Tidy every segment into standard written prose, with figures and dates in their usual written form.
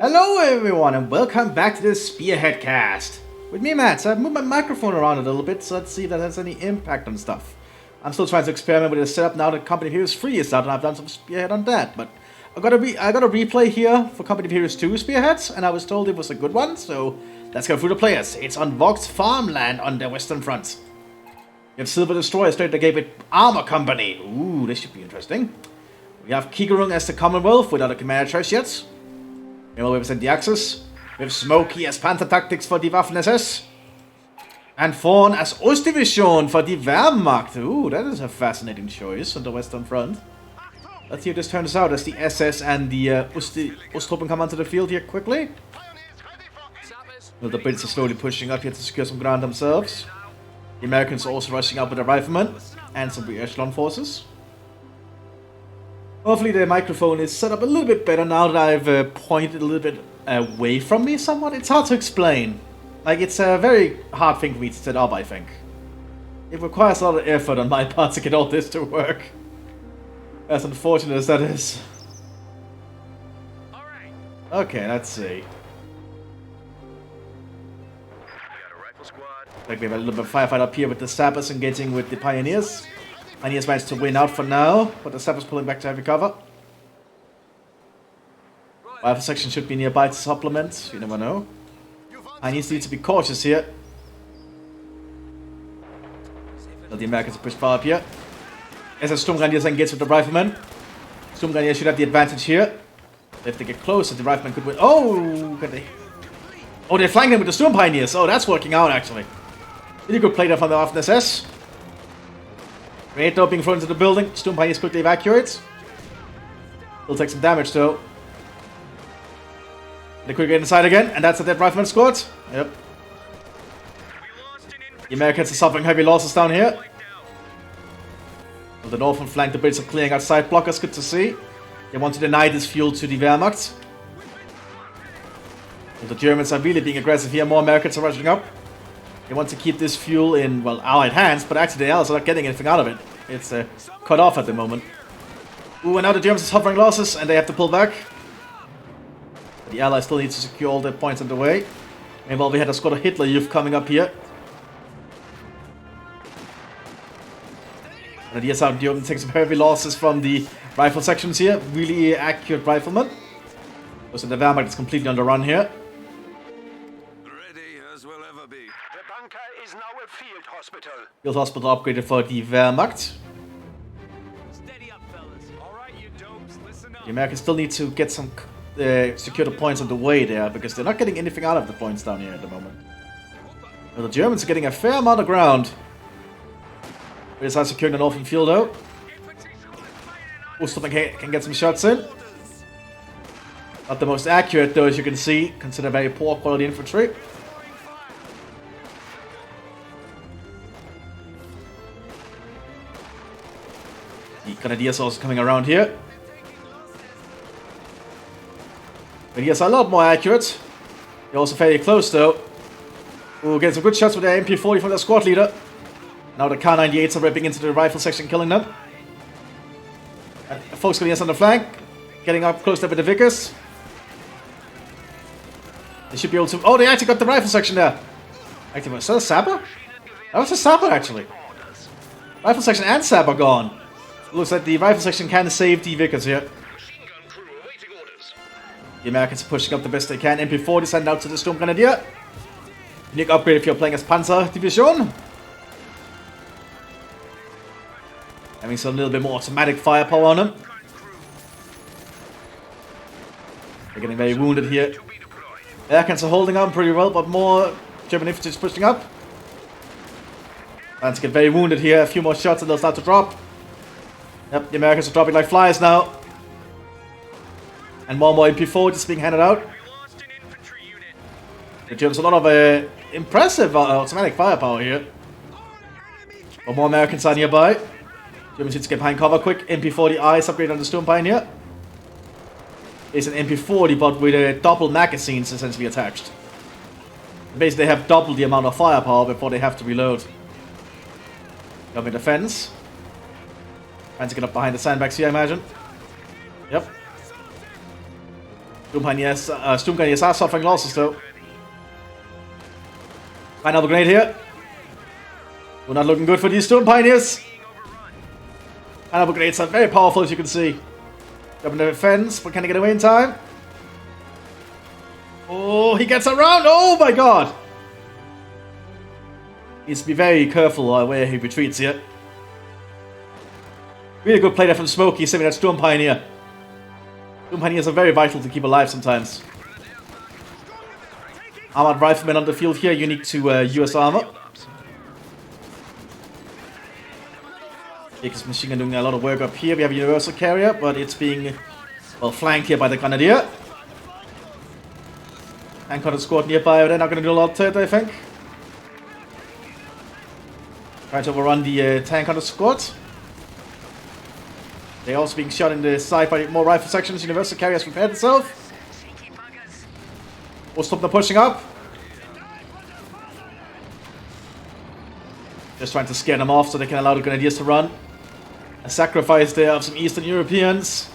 Hello everyone and welcome back to this Spearhead cast. With me, Matt. I've moved my microphone around a little bit, so let's see if that has any impact on stuff. I'm still trying to experiment with the setup now that Company of Heroes 3 is out, and I've done some Spearhead on that. But I got a replay here for Company of Heroes 2 Spearheads, and I was told it was a good one, so let's go through the players. It's on Vox farmland on the western front. We have Silver Destroyer straight to gate with Armor Company. Ooh, this should be interesting. We have Kigarung as the Commonwealth without a commander choice yet. We will represent the Axis. We have Smokey as Panther Tactics for the Waffen-SS. And Fawn as Ostdivision for the Wehrmacht. Ooh, that is a fascinating choice on the Western Front. Let's see how this turns out as the SS and the Osttruppen come onto the field here quickly. Well, the Brits are slowly pushing up here to secure some ground themselves. The Americans are also rushing up with the riflemen and some echelon forces. Hopefully the microphone is set up a little bit better now that I've pointed a little bit away from me somewhat. It's hard to explain. Like, it's a very hard thing for me to set up, I think. It requires a lot of effort on my part to get all this to work. As unfortunate as that is. Okay, let's see. Like, we have a little bit of firefight up here with the Sappers engaging with the Pioneers. Pioneers managed to win out for now, but the Sappers pulling back to heavy cover. Rifle section should be nearby to supplement, you never know. Pioneers need to be cautious here. So the Americans are pushed far up here. As the Sturmgrenadiers engage with the Riflemen. Sturmgrenadiers should have the advantage here. If they get closer, the Riflemen could win. Oh, can they? Oh, they're flanking them with the Sturm Pioneers. Oh, that's working out actually. Really good play there from the Waffen-SS. Grenade though being thrown into the building. Sturm Pioneers quickly evacuate. They'll take some damage though. They quickly get inside again, and that's a dead Rifleman squad. Yep. The Americans are suffering heavy losses down here. On the northern flank, the Brits are clearing out side blockers. Good to see. They want to deny this fuel to the Wehrmacht. But the Germans are really being aggressive here. More Americans are rushing up. They want to keep this fuel in, well, Allied hands, but actually the Allies are not getting anything out of it. It's cut off at the moment. Ooh, and now the Germans are suffering losses, and they have to pull back. The Allies still need to secure all their points on the way. Meanwhile, we had a squad of Hitler Youth coming up here. And the SR German takes some heavy losses from the rifle sections here. Really accurate riflemen. Also, the Wehrmacht is completely on the run here. Field hospital upgraded for the Wehrmacht. The Americans still need to get some secure the points on the way there, because they're not getting anything out of the points down here at the moment. Well, the Germans are getting a fair amount of ground. We decide securing the northern field though. Oststruppen can get some shots in. Not the most accurate though, as you can see, consider very poor quality infantry. The Grenadiers also coming around here. Grenadiers are a lot more accurate. They're also fairly close though. Ooh, getting some good shots with their MP40 from their squad leader. Now the Kar-98s are ripping into the rifle section, killing them. And folks Grenadiers on the flank. Getting up close there with the Vickers. They should be able to... Oh, they actually got the rifle section there. Actually, was that a Sapper? That was a Sapper actually. Rifle section and Sapper gone. Looks like the rifle section can save the Vickers here. The Americans are pushing up the best they can. MP40 sent out to the Sturmgrenadier. Unique upgrade if you're playing as Panzer Division. Having some little bit more automatic firepower on them. They're getting very wounded here. The Americans are holding on pretty well, but more German infantry is pushing up. And to get very wounded here. A few more shots and they'll start to drop. Yep, the Americans are dropping like flies now. And more MP4 just being handed out. The Germans have a lot of impressive automatic firepower here. But more Americans are nearby. Germans need to get behind cover quick. MP40I upgrade on the Sturm Pioneer. It's an MP40 but with double magazines essentially attached. Basically they have double the amount of firepower before they have to reload. Coming defense. Trying to get up behind the sandbags here, I imagine. Yep. Sturmgrenadiers are suffering losses though. Another grenade here. We're not looking good for these Storm Pioneers. Another grenades are very powerful, as you can see. Jumping the defense, but can he get away in time? Oh, he gets around! Oh my god! Needs to be very careful where he retreats here. Really good play there from Smokey, saving that Storm Pioneer. Storm Pioneers are very vital to keep alive sometimes. Armored riflemen on the field here, unique to US armor. Jake's machine gun doing a lot of work up here. We have a universal carrier, but it's being, well, flanked here by the Grenadier. Tank on the squad nearby, but they're not going to do a lot to it, I think. Trying to overrun the tank on the squad. They're also being shot in the side by more rifle sections. Universal carrier has prepared itself. We'll stop them pushing up. Just trying to scare them off so they can allow the Grenadiers to run. A sacrifice there of some Eastern Europeans.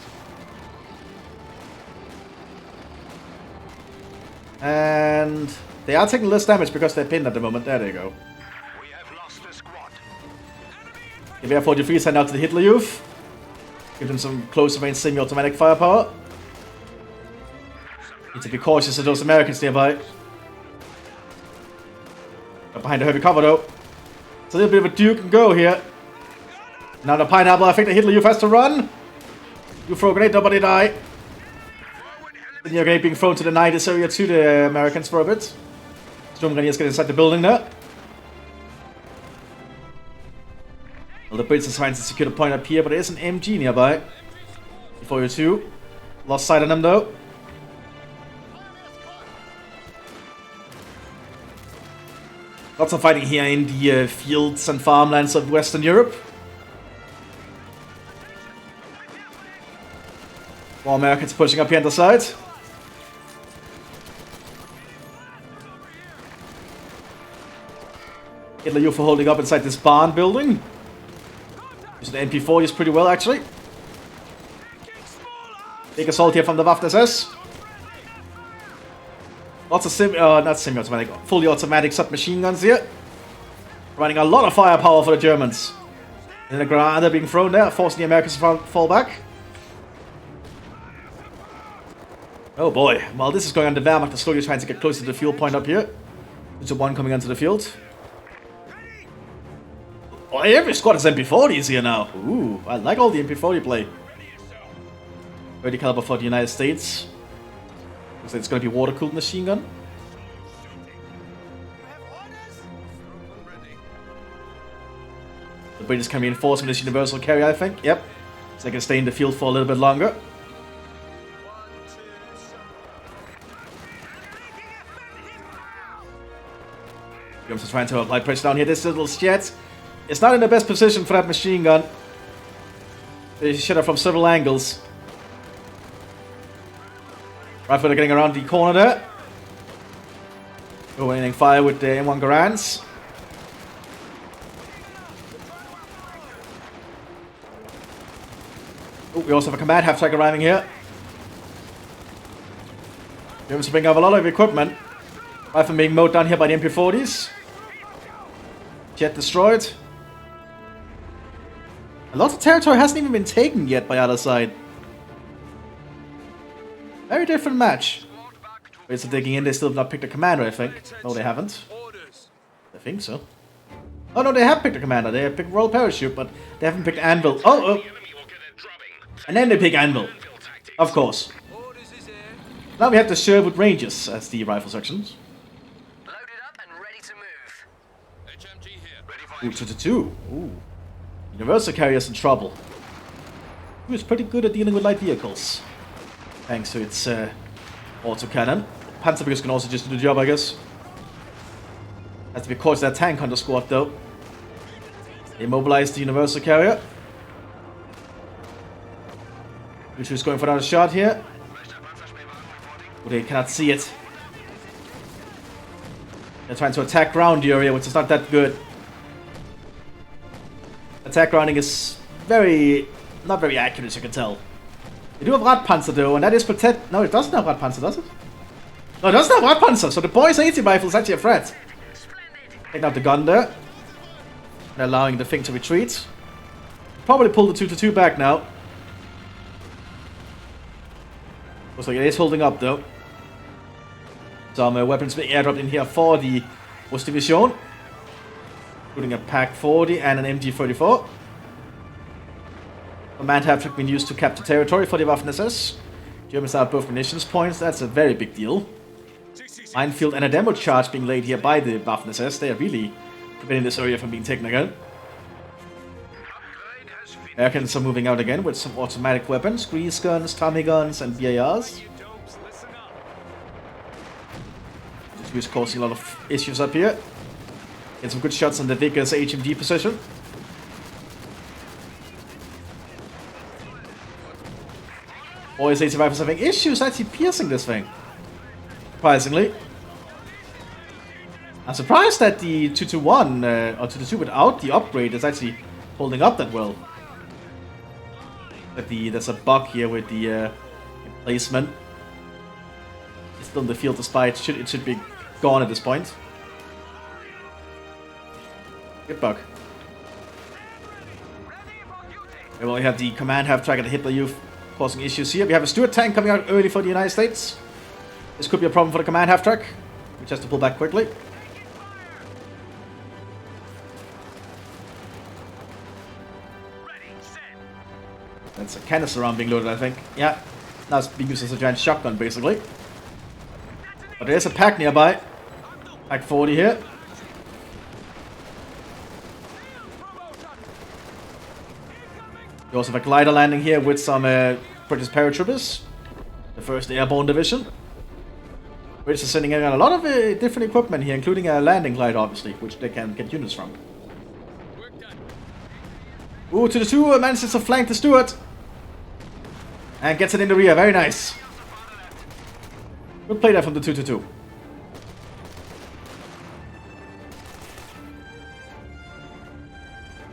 And they are taking less damage because they're pinned at the moment. There they go. We have lost the squad. The VR-43 sent out to the Hitler Youth. Give them some close range semi-automatic firepower. Need to be cautious of those Americans nearby. But behind the heavy cover though. It's a little bit of a duke and go here. Now the pineapple, I think the Hitler Youth has to run. You throw a grenade, nobody die. Then your grenade being thrown to the 90s area to the Americans for a bit. Storm Grenadiers get inside the building there. Well, the Brits are trying to secure the point up here, but there is an MG nearby. Before you two. Lost sight on them though. Lots of fighting here in the fields and farmlands of Western Europe. More Americans pushing up here on the side. Hitler Youth for holding up inside this barn building. Using the MP40s pretty well actually. Big assault here from the Waffen-SS. Lots of not semi-automatic, fully automatic submachine guns here. Running a lot of firepower for the Germans. And the grenade being thrown there, forcing the Americans to fall back. Oh boy, while this is going on, the Wehrmacht is slowly trying to get closer to the fuel point up here. There's a one coming onto the field. Oh, every squad has MP40s here now. Ooh, I like all the MP40 play. 30 caliber for the United States. Looks like it's going to be water-cooled machine gun. The British can reinforce with this universal carrier, I think. Yep. So they can stay in the field for a little bit longer. Williams is trying to apply pressure down here. This little jet is not in the best position for that machine gun. They should have from several angles. Rifle getting around the corner there. Opening fire with the M1 Garands. Oh, we also have a command half-track arriving here. Williams bring up a lot of equipment. Rifle being mowed down here by the MP40s. Jet destroyed. A lot of territory hasn't even been taken yet by other side. Very different match. Wait, so digging in, they still have not picked a commander, I think. No, they haven't. I think so. Oh no, they have picked a commander. They have picked Royal Parachute, but they haven't picked Anvil. Oh! And then they pick Anvil. Of course. Now we have the Sherwood Rangers as the rifle sections. Ooh, 2-2. Ooh. Universal carrier's in trouble. It was pretty good at dealing with light vehicles. Thanks to its autocannon. Panzerbrigades can also just do the job, I guess. Has to be cautious of that tank on the squad, though. They immobilized the universal carrier. Which is going for another shot here. But they cannot see it. They're trying to attack ground area, which is not that good. Attack grounding is not very accurate, as you can tell. They do have Radpanzer though, and that is protect. No, it doesn't have Radpanzer, does it? No, it doesn't have Radpanzer, so the boys' 80 rifle is actually a threat. Taking out the gun there. And allowing the thing to retreat. Probably pull the 2-2 back now. Looks like it is holding up though. Some weapons being airdropped in here for the Ostdivision. Including a Pack 40 and an MG34. Command have been used to capture territory for the Waffen-SS. Germans have both munitions points, that's a very big deal. Minefield and a demo charge being laid here by the Waffen-SS. They are really preventing this area from being taken again. Americans are moving out again with some automatic weapons, grease guns, Tommy guns, and BARs. This is causing a lot of issues up here. Get some good shots on the Vickers HMG position. Boys 80 rifles having issues actually piercing this thing. Surprisingly. I'm surprised that the 221 or 222 without the upgrade is actually holding up that well. That there's a bug here with the emplacement. It's still in the field despite it should be gone at this point. Good bug. And we have the command half track and the Hitler Youth causing issues here. We have a Stuart tank coming out early for the United States. This could be a problem for the command half track, which has to pull back quickly. That's a canister round being loaded, I think. Yeah, now it's being used as a giant shotgun, basically. But there's a pack nearby. Pack 40 here. We also have a glider landing here with some British paratroopers. The 1st Airborne Division. British are sending in a lot of different equipment here, including a landing glider, obviously, which they can get units from. Ooh, to the 2 manages to flank the Stuart. And gets it in the rear, very nice. Good play there from the 2-2.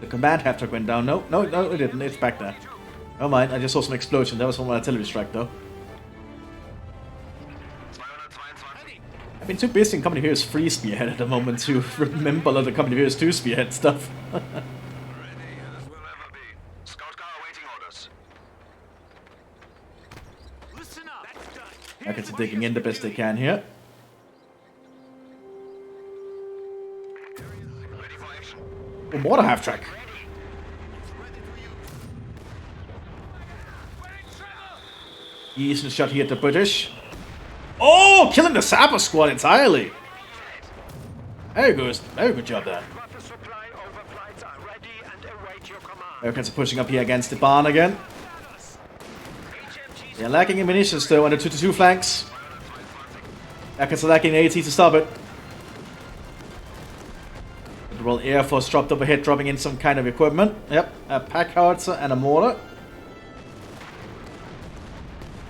The command half track went down. No, it didn't. It's back there. Never mind, I just saw some explosion. That was from an artillery strike, though. I've been too busy in Company of Heroes 3 Spearhead at the moment to remember a lot of the Company of Heroes 2 Spearhead stuff. Americans are digging in the best they can here. Oh, water half track. Decent shot here at the British. Oh, killing the Sapper squad entirely. Very good job there. Americans are pushing up here against the barn again. They're lacking in munitions though on the 2-2 flanks. Americans are lacking AT to stop it. The Royal Air Force dropped overhead, dropping in some kind of equipment. Yep, a pack howitzer and a mortar.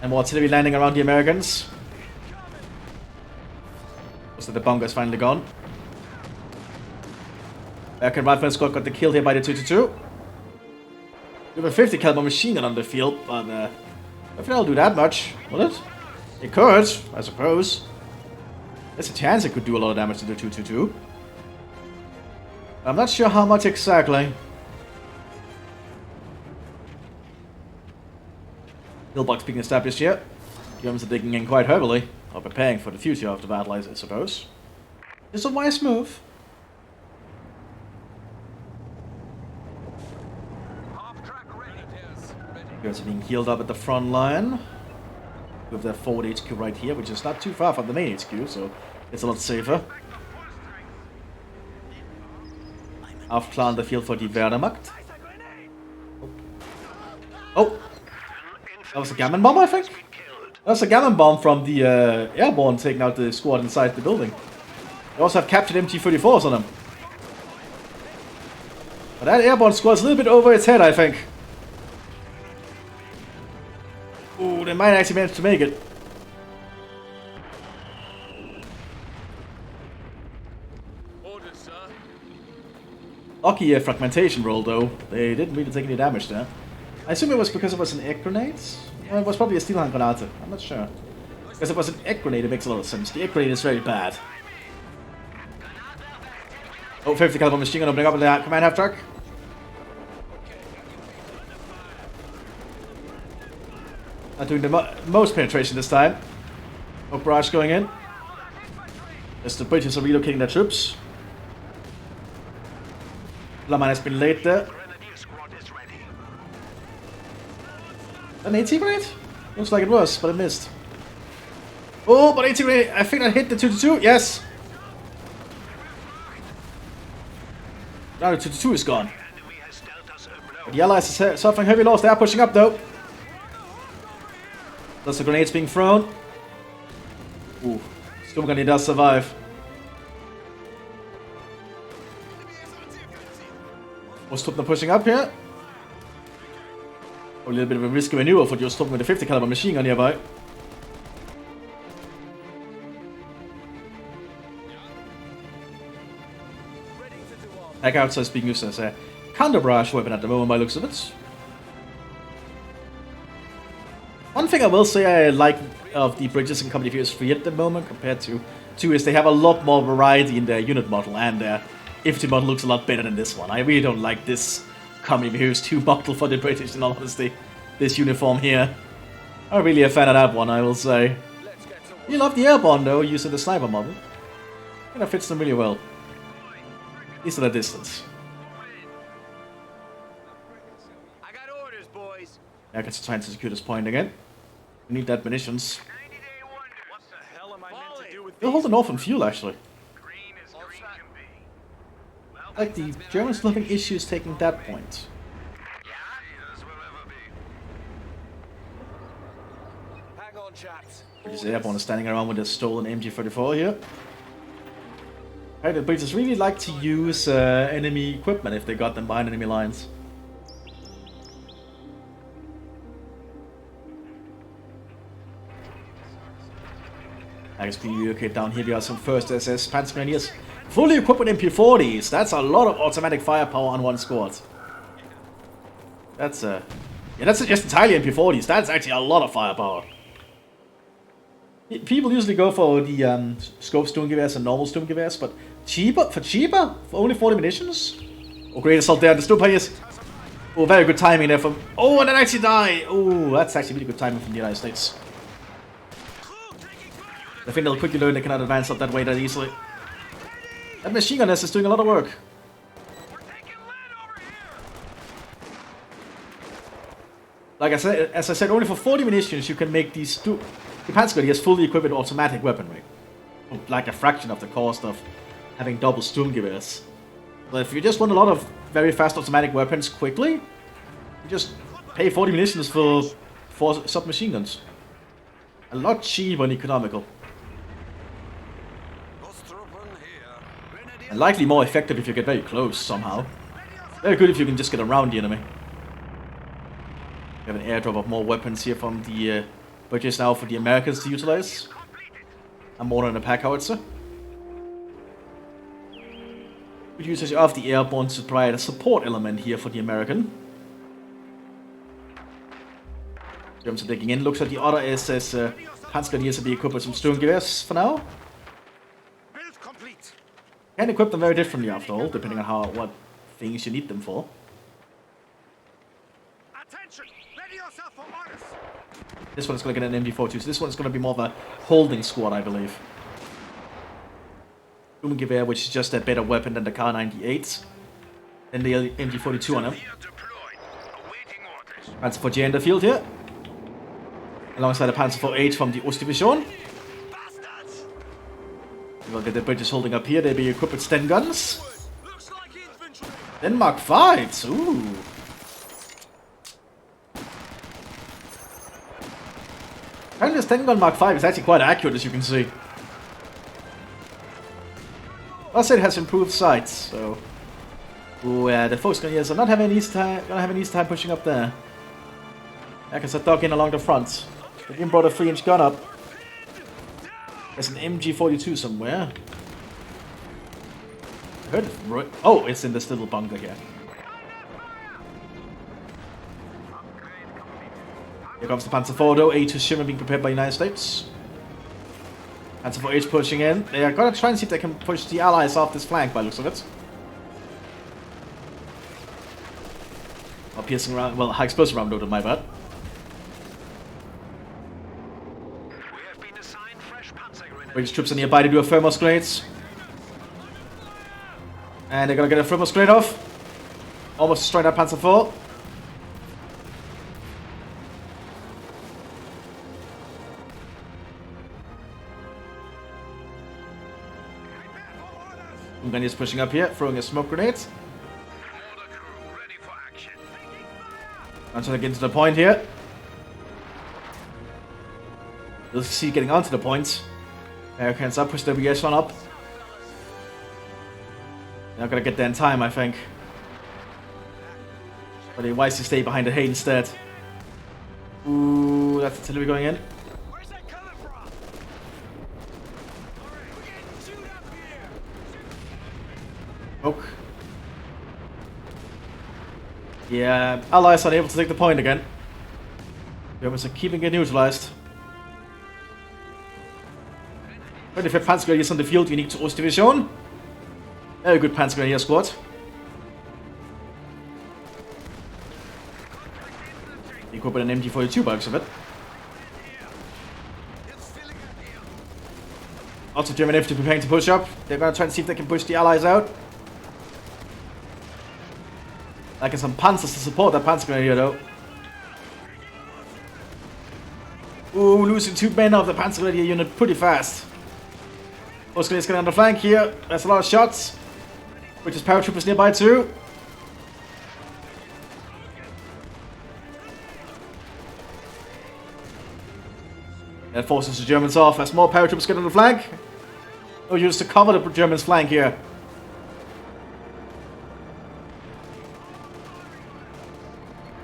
And more artillery landing around the Americans. Looks like the bunker is finally gone. American Rifle Squad got the kill here by the 2-2. We have a 50 caliber machine gun on the field, but I don't think it'll do that much, will it? It could, I suppose. There's a chance it could do a lot of damage to the 2-2. I'm not sure how much exactly. Pillbox being established here. Germans are digging in quite heavily, or preparing for the future of the battle, I suppose. It's a wise move. Germans are being healed up at the front line. With their forward HQ right here, which is not too far from the main HQ, so it's a lot safer. Aufklaren the field for the Wehrmacht. Oh! That was a gammon bomb, I think? That was a gammon bomb from the airborne taking out the squad inside the building. They also have captured MT-34s on them. But that airborne squad's a little bit over its head, I think. Ooh, they might actually manage to make it. Orders, sir. Lucky fragmentation roll, though. They didn't really take any damage there. I assume it was because it was an egg grenade? It was probably a steel hand granate. I'm not sure. Because it was an egg grenade, it makes a lot of sense. The egg grenade is very bad. Oh, 50 caliber machine gun opening up in the command half track. Not doing the most penetration this time. Oh, barrage going in. As the British are relocating their troops. Laman has been late there. An AT grenade? Looks like it was, but it missed. Oh, but AT grenade, I think I hit the 222, yes! Now the 222 is gone. But the Allies are suffering heavy loss, they are pushing up though. That's the grenades being thrown. Ooh, Storm Gunny does survive. Most of them pushing up here. A little bit of a risky maneuver for just stopping with a 50 caliber machine gun nearby. Back outside is being used as a counter barrage weapon at the moment by looks of it. One thing I will say I like of the British and Company Views 3 at the moment compared to 2 is they have a lot more variety in their unit model, and their infantry model looks a lot better than this one. I really don't like this Company Views 2 model for the British, in all honesty. This uniform here. I'm really a fan of that one, I will say. You love the airborne though, using the sniper model. And it fits them really well. At least at a distance. I got orders, boys. I can try and secure this point again. We need that munitions. What the hell am I meant to do with They're holding off on fuel actually. Like the Germans still having issues taking that point. Hang on, chaps. British airborne is standing around with a stolen MG34 here. Hey, the British really like to use enemy equipment if they got them behind enemy lines. XP, okay, down here we got some first SS Panzer Grenadiers. Fully equipped with MP40s. That's a lot of automatic firepower on one squad. That's yeah, that's just entirely MP40s. That's actually a lot of firepower. People usually go for the scope Sturmgewehrs and normal Sturmgewehrs, but cheaper? For only 40 munitions? Oh, great assault there. The Sturmpaniers. Oh, very good timing there from... Oh, and then actually die. Oh, that's actually really good timing from the United States. I think they'll quickly learn they cannot advance up that way that easily. That machine gun nest is doing a lot of work. Like I said, as I said, only for 40 munitions you can make these two... The Panzer Grenadiers fully equipped with automatic weaponry. Like a fraction of the cost of having double Sturmgewehrs. But if you just want a lot of very fast automatic weapons quickly, you just pay 40 munitions for 4 submachine guns. A lot cheaper and economical. And likely more effective if you get very close somehow. Very good if you can just get around the enemy. We have an airdrop of more weapons here from the British now for the Americans to utilize. And more than a pack howitzer. Good usage of the airborne to provide a support element here for the American. Germans are digging in. Looks like the other SS Panzer Grenadiers will be equipped with some Sturmgewehrs for now. Can equip them very differently after all, depending on what things you need them for. Attention! Ready yourself for orders! This one's going to get an MG42, so this one's going to be more of a holding squad, I believe. Sturmgewehr, which is just a better weapon than the Kar-98. Then the MG42 on him. Panzer 4J in the field here. Alongside the Panzer 4H from the Ostdivision. We'll get the British holding up here. They'll be equipped with Sten guns. Then Mark 5s. Ooh. Apparently the Sten gun Mark 5 is actually quite accurate, as you can see. Plus it has improved sights, so... Ooh, yeah, the Fox Grenadiers are not having an easy time pushing up there. I can start ducking along the front. They even brought a 3-inch gun up. There's an MG42 somewhere. I heard it right. Oh, it's in this little bunker here. Here comes the Panzer IV though, A2 Shimmer being prepared by the United States. Panzer IV H pushing in. They are gonna try and see if they can push the Allies off this flank by the looks of it. Or piercing around, well, high explosive round loaded, my bad. British troops are nearby to do a thermos grenades. And they're gonna get a thermos grenade off. Almost destroying that Panzer IV. Gunny is pushing up here, throwing a smoke grenade. I'm trying to get into the point here. You'll see getting onto the point. Americans up, push the WS one up. They're not gonna get there in time, I think. But they wisely stay behind the hay instead. Ooh, that's artillery going in. Where's that coming from? Alright, we're getting shoot up here. Poke. Yeah, Allies are able to take the point again. Germans are keeping it neutralized. 25th Panzergrenadiers on the field, unique to Ostdivision. Very good Panzergrenadier squad. Equipped with an MG42 by looks of it. Lots of German infantry preparing to push up. They're gonna try and see if they can push the Allies out. Like some panzers to support that Panzergrenadier though. Ooh, losing 2 men of the Panzergrenadier unit pretty fast. Most grenadiers getting on the flank here. There's a lot of shots. Which is paratroopers nearby too. That forces the Germans off as more paratroopers get on the flank. Oh, used to cover the Germans' flank here.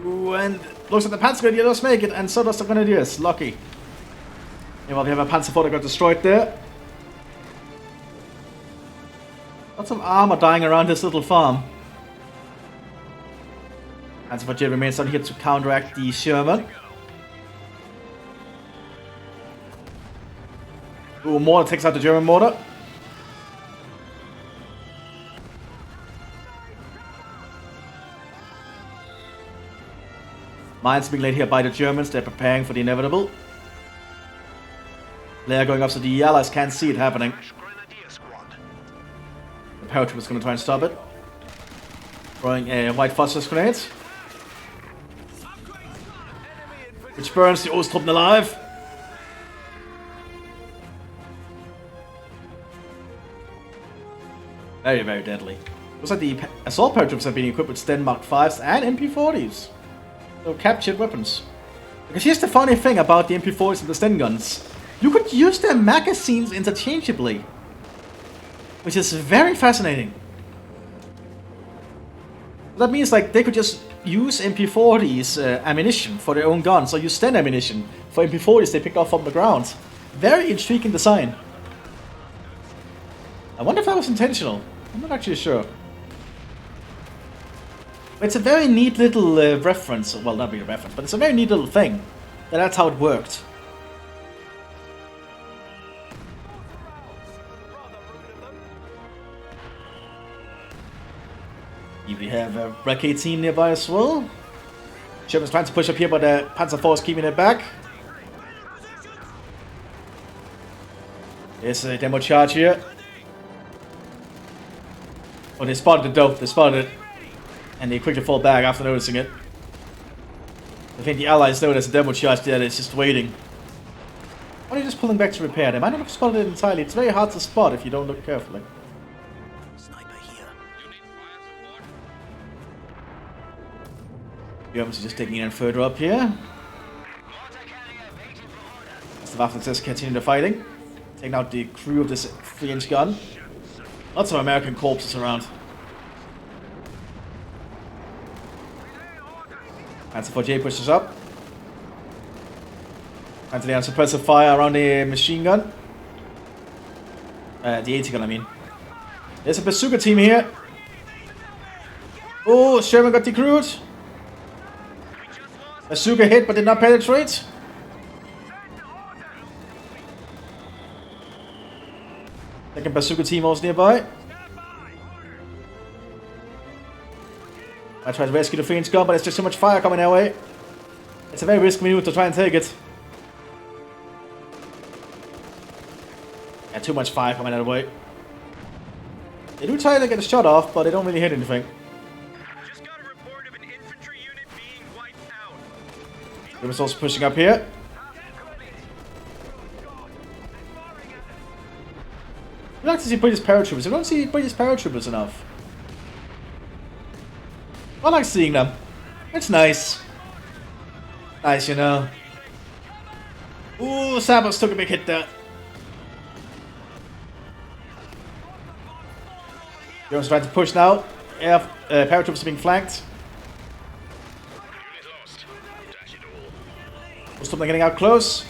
Ooh, and looks like the Panzergrenadier does make it, and so does the Grenadiers. Lucky. Yeah, well, we have a Panzer IV that got destroyed there. Lots of armor dying around this little farm. Panzer IV remains down here to counteract the Sherman. Ooh, mortar takes out the German mortar. Mines being laid here by the Germans. They're preparing for the inevitable. They're going up so the Allies can't see it happening. The paratroopers going to try and stop it. Throwing a white phosphorus grenade. Which burns the Osttruppen alive. Very, very deadly. Looks like the assault paratroopers have been equipped with Sten Mark 5s and MP40s. So captured weapons. Because here's the funny thing about the MP40s and the Sten guns. You could use their magazines interchangeably. Which is very fascinating. That means like they could just use MP40s ammunition for their own guns, or use Sten ammunition for MP40s they picked up from the ground. Very intriguing design. I wonder if that was intentional. I'm not actually sure. It's a very neat little reference. Well, not really a reference, but it's a very neat little thing. That's how it worked. Here we have a Wreck 18 nearby as well. Germans trying to push up here, but the Panzer IV is keeping it back. There's a demo charge here. Oh, they spotted it though. They spotted it. And they quickly fall back after noticing it. I think the Allies know there's a demo charge there that's just waiting. Why are they just pulling back to repair? They might not have spotted it entirely. It's very hard to spot if you don't look carefully. Sniper here. Germans are just taking it in further up here. As the Waffen continue the fighting. Taking out the crew of this 3-inch gun. Lots of American corpses around. Panzer IV pushes up. Anthony on suppressive fire around the machine gun. The 80 gun, I mean. There's a bazooka team here. Oh, Sherman got decrewed. Bazooka hit but did not penetrate. Second bazooka team also nearby. I try to rescue the Phoenix gun, but there's just too much fire coming our way. It's a very risky maneuver to try and take it. Yeah, too much fire coming our way. They do try to get a shot off, but they don't really hit anything. Just got a report of an infantry unit being wiped out. We're also pushing up here. I'd like to see British paratroopers. I don't see British paratroopers enough. I like seeing them. It's nice. Nice, you know. Ooh, Sabos took a big hit there. Jones trying to push now. Paratroopers are being flanked. Most of them are getting out close.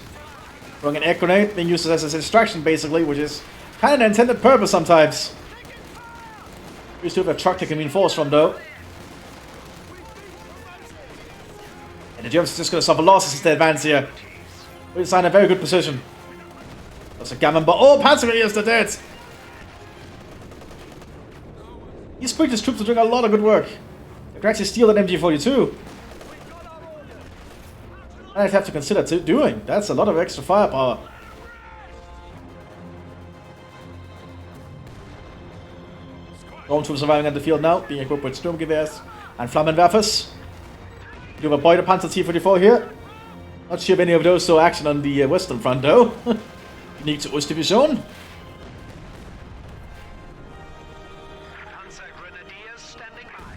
Throwing an air grenade, being used as a distraction basically, which is kind of an intended purpose sometimes. We still have a truck taking reinforced from though. And the Germans are just going to suffer losses as they advance here. We're in a very good position. That's a gammon, but oh, Panzergrenadiers are dead. These British troops are doing a lot of good work. They can actually steal that MG42. I'd have to consider doing. That's a lot of extra firepower. Stormtroopers arriving at the field now, being equipped with Sturmgewehrs and Flammenwerfers. We do have a Beutepanzer T-44 here. Not sure if any of those saw action on the Western Front though. Unique to Ostdivision. Panzergrenadiers standing by.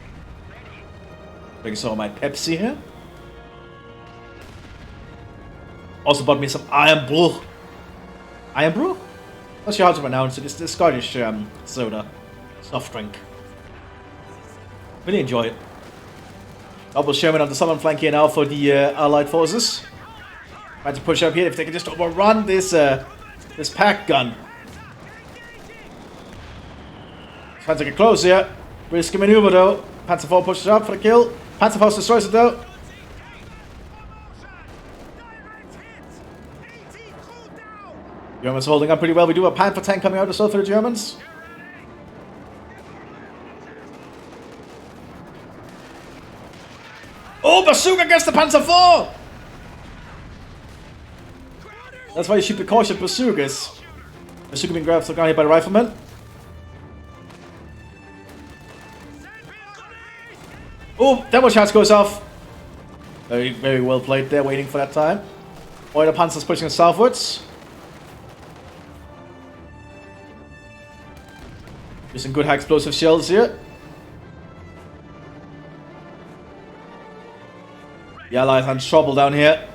Ready. Bring some of my Pepsi here. Also bought me some Iron Brew. Iron Brew? Not sure how to pronounce it. It's the Scottish soda. Soft drink. Really enjoy it. Double Sherman on the southern flank here now for the Allied forces. Trying to push up here if they can just overrun this this pack gun. Trying to get close here. Risky maneuver though. Panzer IV pushes up for the kill. Panzer IV destroys it though. Germans holding up pretty well. We do have a Panther tank coming out as well for the Germans. Oh, bazooka against the Panzer IV! That's why you should be cautious with bazookas. Bazooka being grabbed here by the rifleman. Oh, demo shots goes off. Very, very well played there, waiting for that time. Oiler Panzer's pushing southwards. Using good high explosive shells here. The Allies are in trouble down here.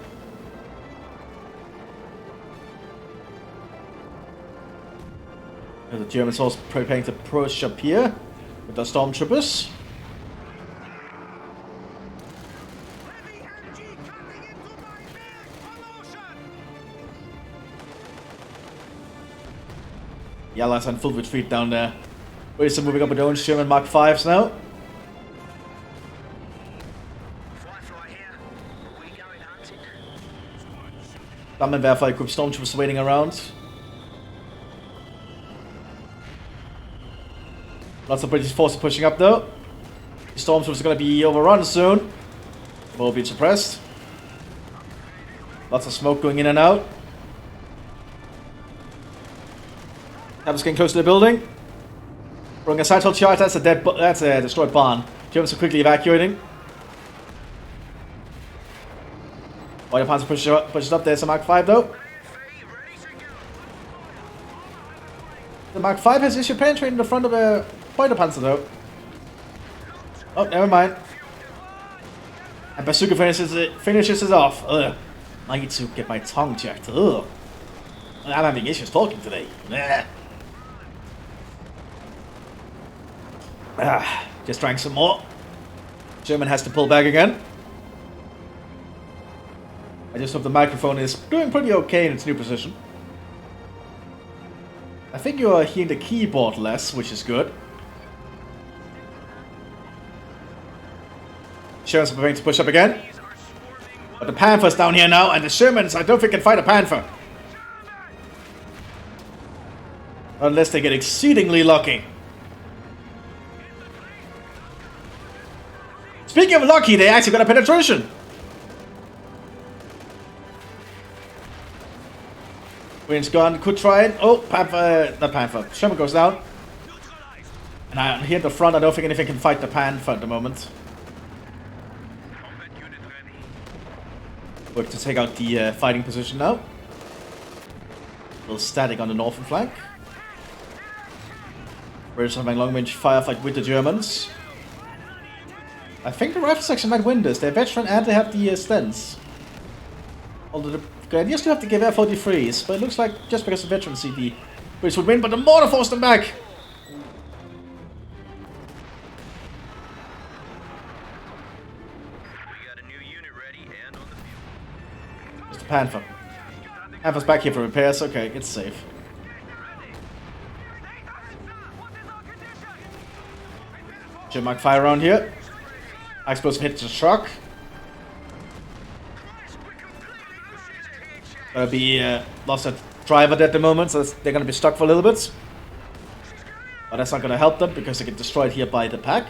The Germans also preparing to push up here with the stormtroopers. The Allies are in full retreat down there. Realism moving up with their own German Mark 5s now. Flammenwerfer equipped stormtroopers waiting around. Lots of British forces pushing up though. The stormtroopers are going to be overrun soon. Will be suppressed. Lots of smoke going in and out. Tabs getting close to the building. Throwing a side-hole charge. That's a destroyed barn. Germans are quickly evacuating. Oiler Panzer pushes up. There's a Mark 5 though. The Mark 5 has issue penetrating the front of a Oiler Panzer though. Oh, never mind. And bazooka finishes it off. Ugh. I need to get my tongue checked. Ugh. I'm having issues talking today. Just drank some more. German has to pull back again. I just hope the microphone is doing pretty okay in its new position. I think you are hearing the keyboard less, which is good. Germans are preparing to push up again. But the Panther's down here now, and the Shermans, I don't think can fight a Panther. Unless they get exceedingly lucky. Speaking of lucky, they actually got a penetration. Wind's gone, could try it. Oh, Panther, not Panther. Sherman goes down. And here at the front, I don't think anything can fight the Panther at the moment. Combat unit ready. Work to take out the fighting position now. A little static on the northern flank. British having long-range firefight with the Germans. I think the rifle section might win this. They're veteran and they have the stents. Although the Grenadiers still have to give air 43s, but it looks like just because the veterans see the British would win, but the mortar forced them back! We got a new unit ready and on the field. It's the Panther. Panther's back here for repairs. Okay, it's safe. German fire around here. Explosive hits the truck. Gonna be lost a driver at the moment, so they're gonna be stuck for a little bit. But that's not gonna help them because they get destroyed here by the pack.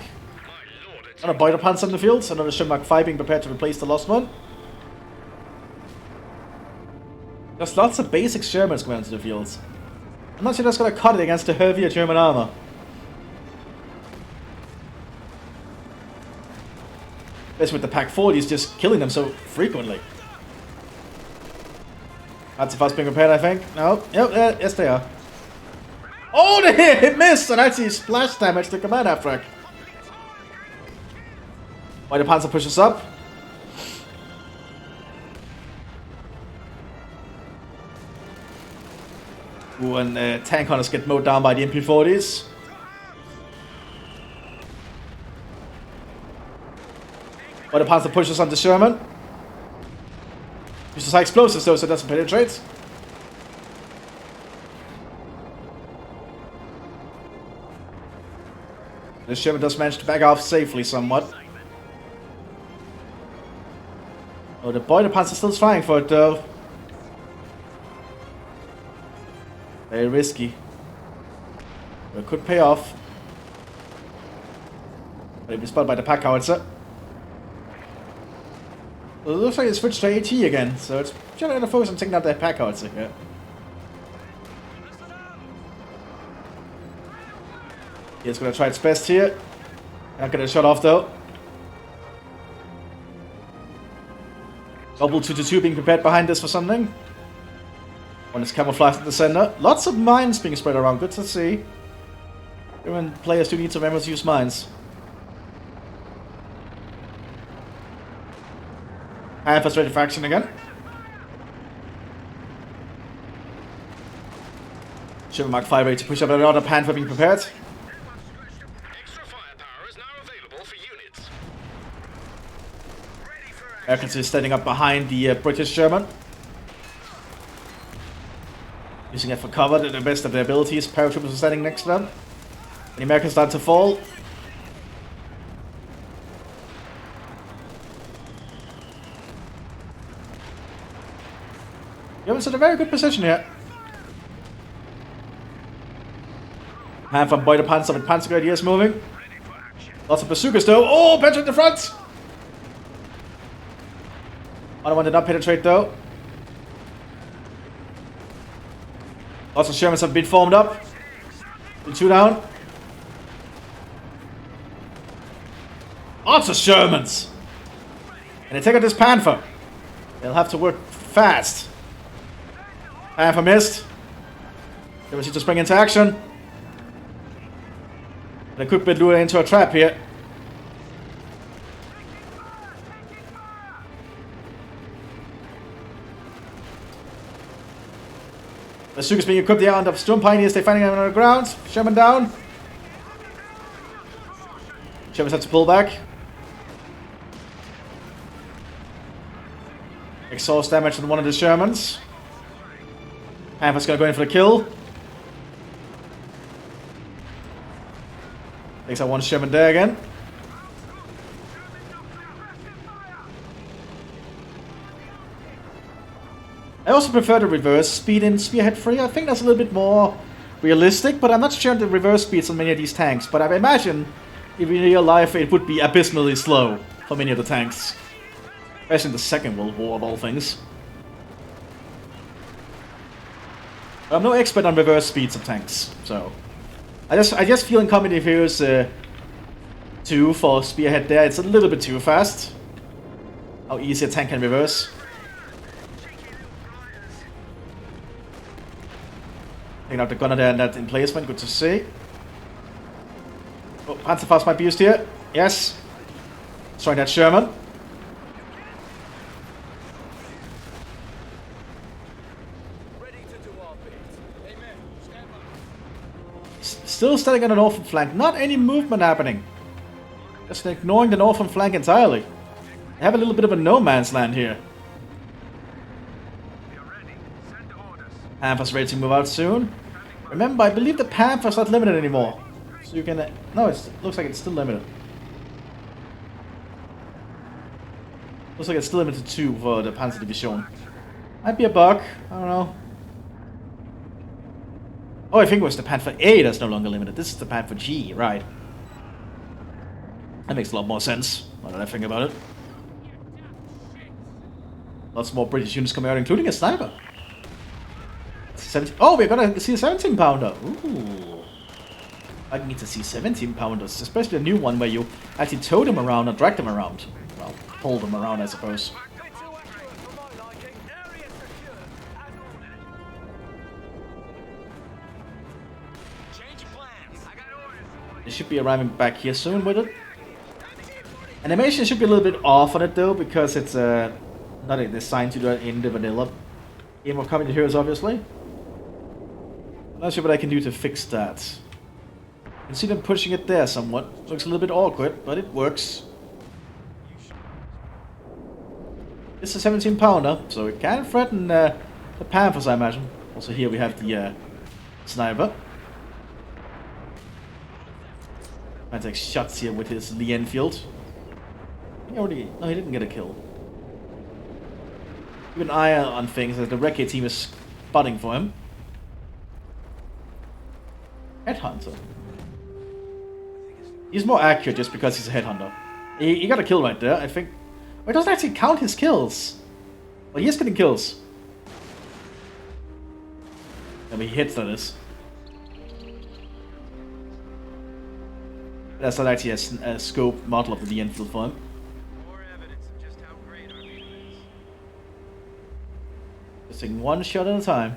Another Boiler Panzer in the field, another Sherman 5 being prepared to replace the lost one. There's lots of basic Shermans going into the fields. I'm not sure that's gonna cut it against the heavier German armor. This with the Pack 40s just killing them so frequently. That's if I was being repaired, I think. No. Yep, yes they are. Oh, they missed! And actually splash damage to command abstract. Why the Panzer pushes up. Ooh, and tank hunters get mowed down by the MP40s. Why the Panzer pushes on the Sherman. Uses high explosives though, so it doesn't penetrate. The Sherman does manage to back off safely somewhat. Oh, the Boiler Panzer still trying for it though. Very risky. But it could pay off. But it'll be spotted by the pack howitzer. Well, it looks like it's switched to AT again, so it's generally going to focus on taking out that pack howitzer here. It's going to try its best here. Not going to shut off though. Double 2-2 being prepared behind this for something. One is camouflaged in the center. Lots of mines being spread around. Good to see. Even players do need to remember to use mines. Panther's ready for action again. Sherman Mark 5 ready to push up another Panther being prepared. Extra firepower is now available for units. Americans is standing up behind the British Sherman. Using it for cover to the best of their abilities. Paratroopers are standing next to them. And the Americans start to fall. Germans in a very good position here. Hand from Boiler Panzer with Panzer Grenadiers moving. Lots of bazookas though. Oh, penetrate the front! Other one did not penetrate though. Lots of Shermans have been formed up. 2 down. Lots of Shermans! And they take out this Panther. They'll have to work fast. Panther missed. Germans need to spring into action. They could be lured into a trap here. The Bazookas being equipped here on the Storm Pioneers. They're finding them on the ground. Sherman down. Shermans have to pull back. Exhaust damage on one of the Shermans. Panther's gonna go in for the kill. Takes out one Sherman there again. I also prefer the reverse speed in Spearhead 3. I think that's a little bit more realistic, but I'm not sure the reverse speeds on many of these tanks. But I imagine in real life it would be abysmally slow for many of the tanks. Especially in the Second World War of all things. But I'm no expert on reverse speeds of tanks, so... I just feel in Comedy of Heroes 2 for Spearhead there, it's a little bit too fast. How easy a tank can reverse. Taking out the gunner there and that emplacement, good to see. Oh, Panzerfaust might be used here. Yes. Destroying that Sherman. Still standing on the northern flank. Not any movement happening. Just ignoring the northern flank entirely. They have a little bit of a no man's land here. Panther's ready to move out soon. Remember, I believe the Panther's not limited anymore. So you can... no, it looks like it's still limited. Looks like it's still limited to 2 for the Panzer Division. Might be a bug. I don't know. Oh, I think it was the Panther A that's no longer limited. This is the Panther G, right. That makes a lot more sense, now that I think about it. Lots more British units coming out, including a sniper. 17. Oh, we're gonna see a 17-pounder. Ooh. I need to see 17-pounders, especially a new one where you actually tow them around or drag them around. Well, pull them around, I suppose. They should be arriving back here soon with it. Animation should be a little bit off on it though, because it's not designed to do it in the vanilla game of Comedy Heroes, obviously. I'm not sure what I can do to fix that. I can see them pushing it there somewhat. Looks a little bit awkward, but it works. It's a 17-pounder, so it can threaten the Panthers, I imagine. Also here we have the sniper. Might take shots here with his Lee Enfield. He already... no, he didn't get a kill. Keep an eye on things as the Recce team is spotting for him. Headhunter. He's more accurate just because he's a headhunter. He got a kill right there, I think. Oh, it doesn't actually count his kills. Well, he is getting kills. I mean, he hits, that is. That's not actually a scope model of the Lee Enfield for him. More evidence of just how great our leader is. Just taking one shot at a time.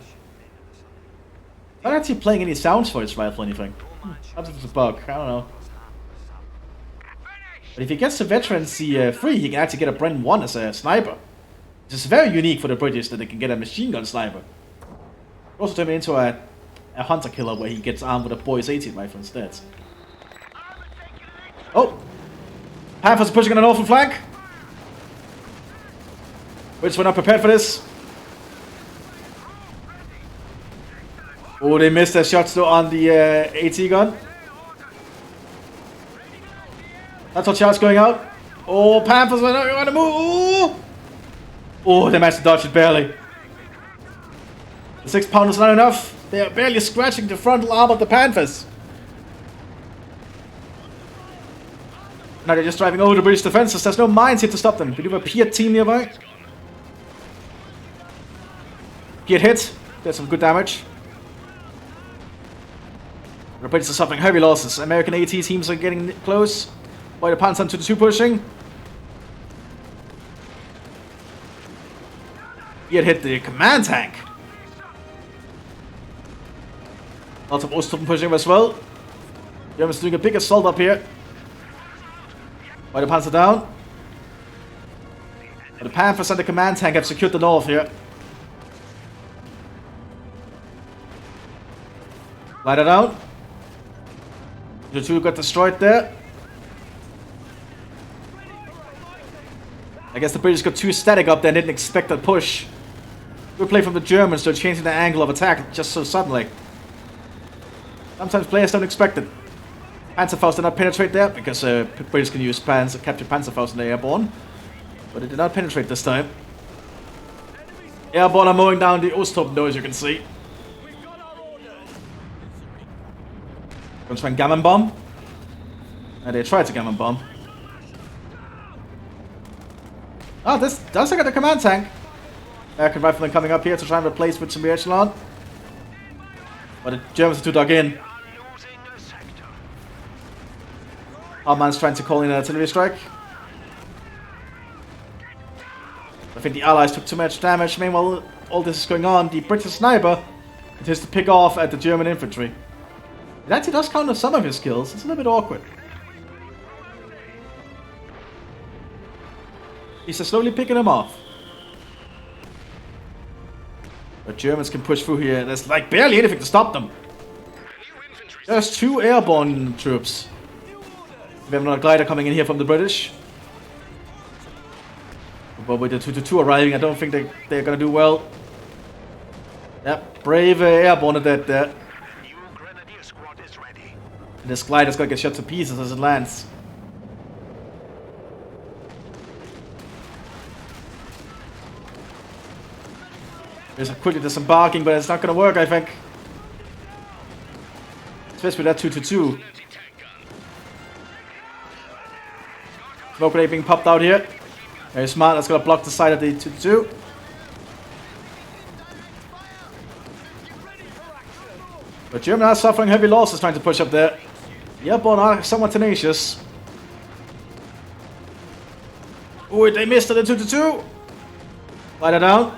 Not actually playing any sounds for his rifle or anything. Perhaps it's a bug, I don't know. But if he gets the veterancy free, he can actually get a Bren 1 as a sniper. Which is very unique for the British that they can get a machine gun sniper. Also turn him into a hunter killer where he gets armed with a Boy's 18 rifle instead. Oh! Panthers pushing on the northern flank. Brits were not prepared for this. Oh, they missed their shots though on the AT gun. That's what shots going out. Oh, Panthers are on the move. Oh, they managed to dodge it barely. The 6-pounder's not enough. They are barely scratching the frontal arm of the Panthers. Now they're just driving over the British defenses. There's no mines here to stop them. We do have a Piet team nearby. Piet hit. Did some good damage. The British are suffering heavy losses. American AT teams are getting close. While the Panzer to the 2 pushing. Piet hit the command tank. Lots of Ostruppen pushing as well. Germans doing a big assault up here. While the Panzer down. But the Panthers and the command tank have secured the north here. Lighter down. The 2 got destroyed there. I guess the British got too static up there and didn't expect that push. Good play from the Germans, they're changing the angle of attack just so suddenly. Sometimes players don't expect it. Panzerfaust did not penetrate there, because British can use capture Panzerfaust when they're airborne. But it did not penetrate this time. Airborne are mowing down the Osthopen though, as you can see. We've got our orders. Gonna try and gammon bomb. And they tried to gammon bomb. Oh, this does look like the command tank. American riflemen coming up here to try and replace with some echelon. But the Germans are too dug in. Our man's trying to call in an artillery strike. I think the Allies took too much damage. Meanwhile, all this is going on. The British sniper continues to pick off at the German infantry. It actually does counter some of his kills. It's a little bit awkward. He's just slowly picking them off. But Germans can push through here. There's like barely anything to stop them. There's 2 airborne troops. We have another glider coming in here from the British. But with the 222 arriving, I don't think they're gonna do well. Yep, brave airborne are dead there. And this glider's gonna get shot to pieces as it lands. There's a quickly disembarking, but it's not gonna work, I think. Especially with that 222. Smoke grenade being popped out here. Very smart, that's gonna block the side of the 222. But Germany are suffering heavy losses trying to push up there. The airborne are somewhat tenacious. Ooh, they missed at the 222. Light it down.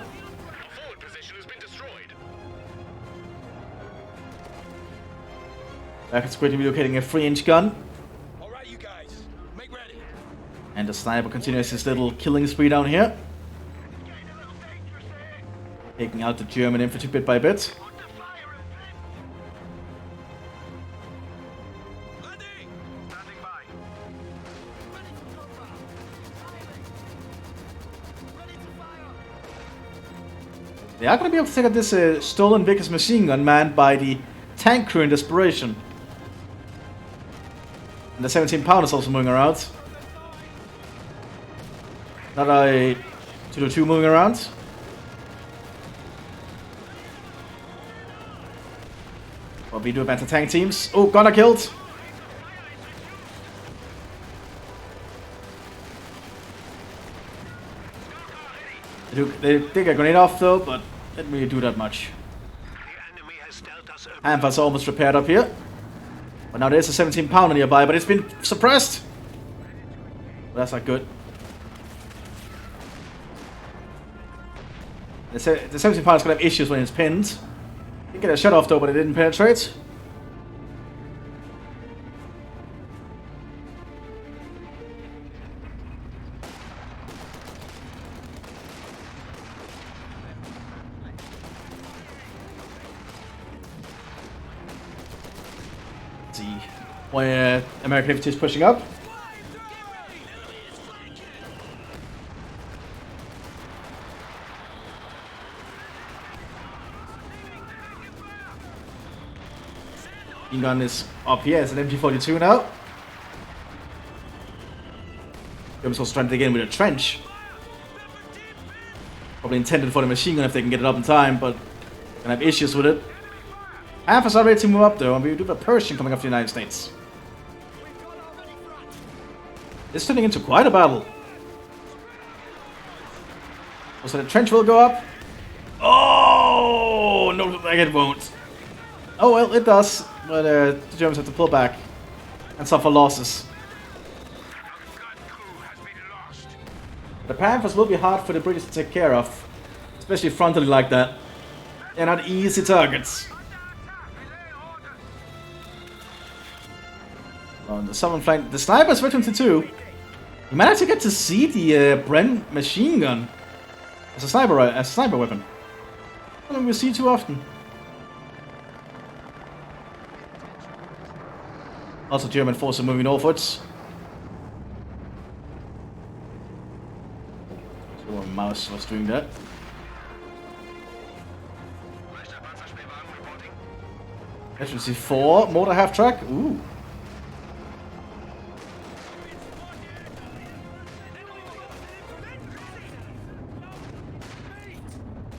Back it's quickly relocating a 3-inch gun. Alright, you guys. Make ready. And the sniper continues his little killing spree down here. Taking out the German infantry bit by bit. Landing! Standing by. Ready for combat. Ready to fire. They are going to be able to take out this stolen Vickers machine gun manned by the tank crew in desperation. And the 17-pounder is also moving around. Not a 202 moving around. What we do with anti-tank teams. Oh, Gunner killed. They did get a grenade off though, but didn't really do that much. Panthers almost repaired up here. But now there's a 17-pounder nearby, but it's been suppressed. Well, that's not good. The 17-pounder is going to have issues when it's pinned. Did get a shot off though, but it didn't penetrate. Let's see where American infantry is pushing up. Gun is up here. It's an MG42 now. Germans also trying to dig in with a trench. Probably intended for the machine gun if they can get it up in time, but gonna have issues with it. Panthers are ready to move up though, and we do have a Pershing coming up to the United States. It's turning into quite a battle. So the trench will go up. Oh no, it won't. Oh well, it does. But the Germans have to pull back and suffer losses. The Panthers will be hard for the British to take care of, especially frontally like that. They're not easy targets. On the southern flank, the sniper's with 22. You might actually get to see the Bren machine gun as a sniper weapon. I don't really see it too often. Also, German forces are moving northwards. So my mouse was doing that. Efficiency 4, mortar half track. Ooh.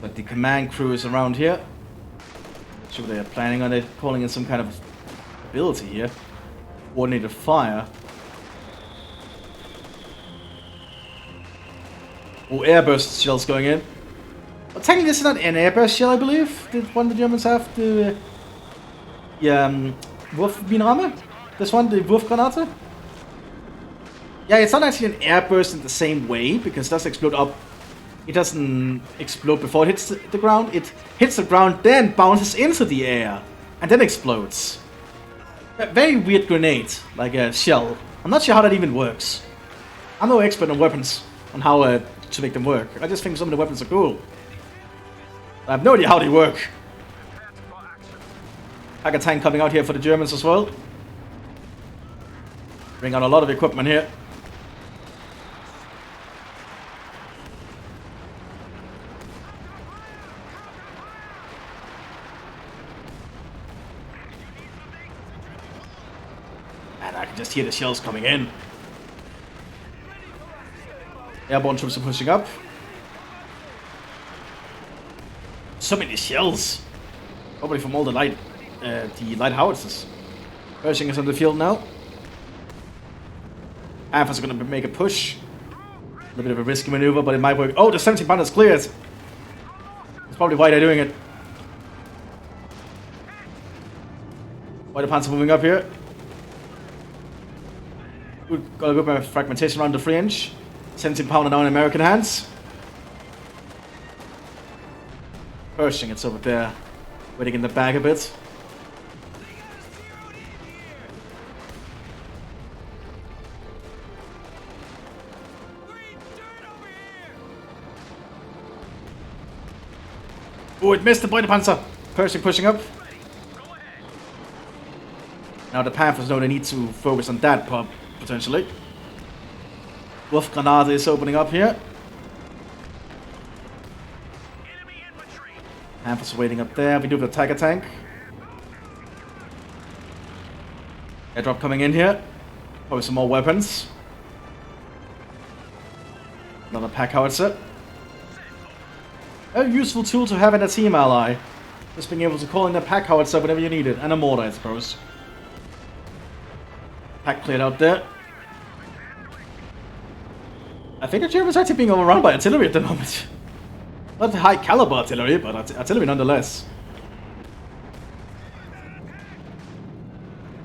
But command crews around here. Sure they are planning on it, calling in some kind of ability here. Coordinated fire. Oh, airburst shells going in. Well, technically this is not an airburst shell, I believe. Did one of the Germans have the Wurfminenramme? This one, the Wurfgranate? Yeah, it's not actually an airburst in the same way, because it does explode up. It doesn't explode before it hits the ground. It hits the ground, then bounces into the air, and then explodes. A very weird grenade, like a shell. I'm not sure how that even works. I'm no expert on weapons, on how to make them work. I just think some of the weapons are cool. I have no idea how they work. Pack tank coming out here for the Germans as well. Bring out a lot of equipment here. And I can just hear the shells coming in. Airborne troops are pushing up. So many shells. Probably from all the light howitzers. Pershing is on the field now. Alpha's gonna make a push. A little bit of a risky maneuver, but it might work. Oh, the 17 pounder is cleared. That's probably why they're doing it. Why the Panzer moving up here? Good, got a good amount of fragmentation around the fringe. 17 pounder now in American hands. Pershing, it's over there. Waiting in the back a bit. Oh, it missed the Panzer. Pershing pushing up. Now the Panthers know they need to focus on that pub, potentially. Wurfgranate is opening up here. Panthers waiting up there. We do have the Tiger tank. Airdrop coming in here. Probably some more weapons. Another pack howitzer. A useful tool to have in a team ally. Just being able to call in a pack howitzer whenever you need it. And a mortar, I suppose. Pack cleared out there. I think the Germans are actually being overrun by artillery at the moment. Not high caliber artillery, but artillery nonetheless.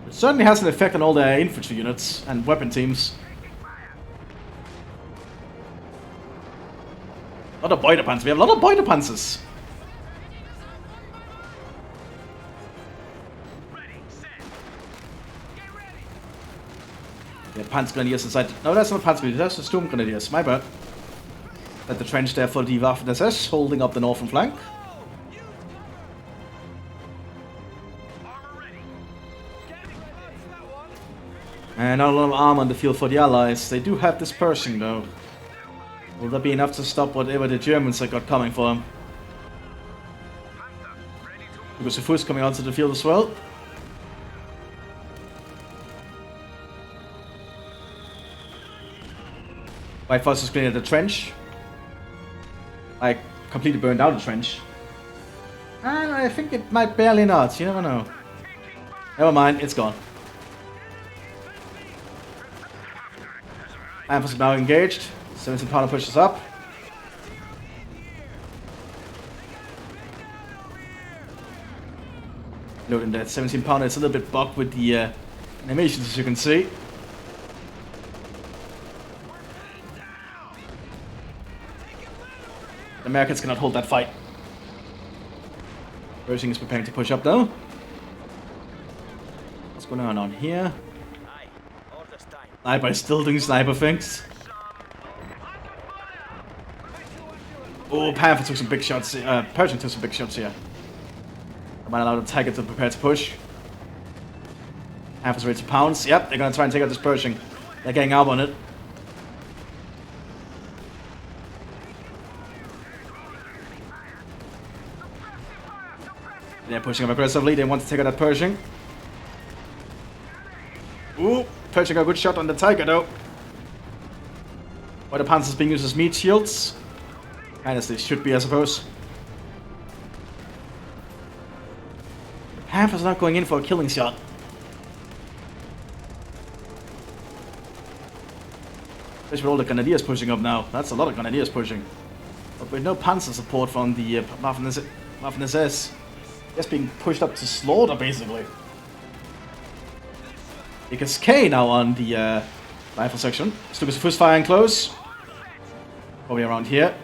It certainly has an effect on all their infantry units and weapon teams. A lot of Beutepanzers. We have a lot of Beutepanzers. Yeah, Panzergrenadiers inside. No, that's not Panzergrenadiers, that's the Sturmgrenadiers. My bad. At the trench there for the Waffen-SS, holding up the northern flank. And not a lot of armor on the field for the Allies. They do have dispersion though. Will that be enough to stop whatever the Germans have got coming for them? Because the Mthis coming onto the field as well. White Force is clearing the trench. I completely burned out the trench. And I think it might barely not, you never know. Never mind, it's gone. Amphos is now engaged. 17 pounder pushes up. Loading that 17 pounder, it's a little bit bugged with the animations, as you can see. The Americans cannot hold that fight. Pershing is preparing to push up though. What's going on here? Sniper is still doing sniper things. Oh, Panther took some big shots. Pershing took some big shots here. I might allow the Tiger to prepare to push. Panther's ready to pounce. Yep, they're gonna try and take out this Pershing. They're getting out on it. They're pushing up aggressively. They want to take out that Pershing. Ooh, Pershing got a good shot on the Tiger though. While the Panzer's being used as meat shields. And as they should be, I suppose. Panthers are not going in for a killing shot. Especially with all the Grenadiers pushing up now. That's a lot of Grenadiers pushing. But with no Panzer support from the Mthis. Just being pushed up to slaughter, basically. Because K now on the rifle section. Stukas first firing close. Probably around here.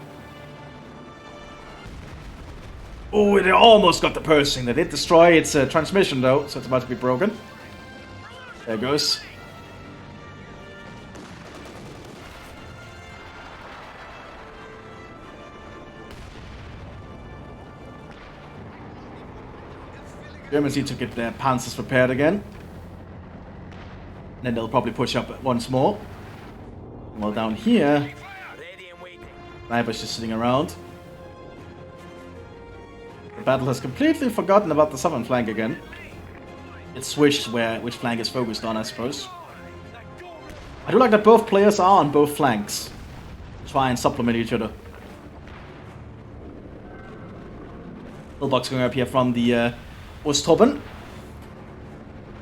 Oh, they almost got the Pershing. They did destroy its transmission though, so it's about to be broken. There it goes. Germans need to get their panzers prepared again. And then they'll probably push up once more. While down here, snipers just sitting around. The battle has completely forgotten about the southern flank again. It's switched which flank is focused on, I suppose. I do like that both players are on both flanks. Try and supplement each other. Pillbox going up here from the Osttroppen.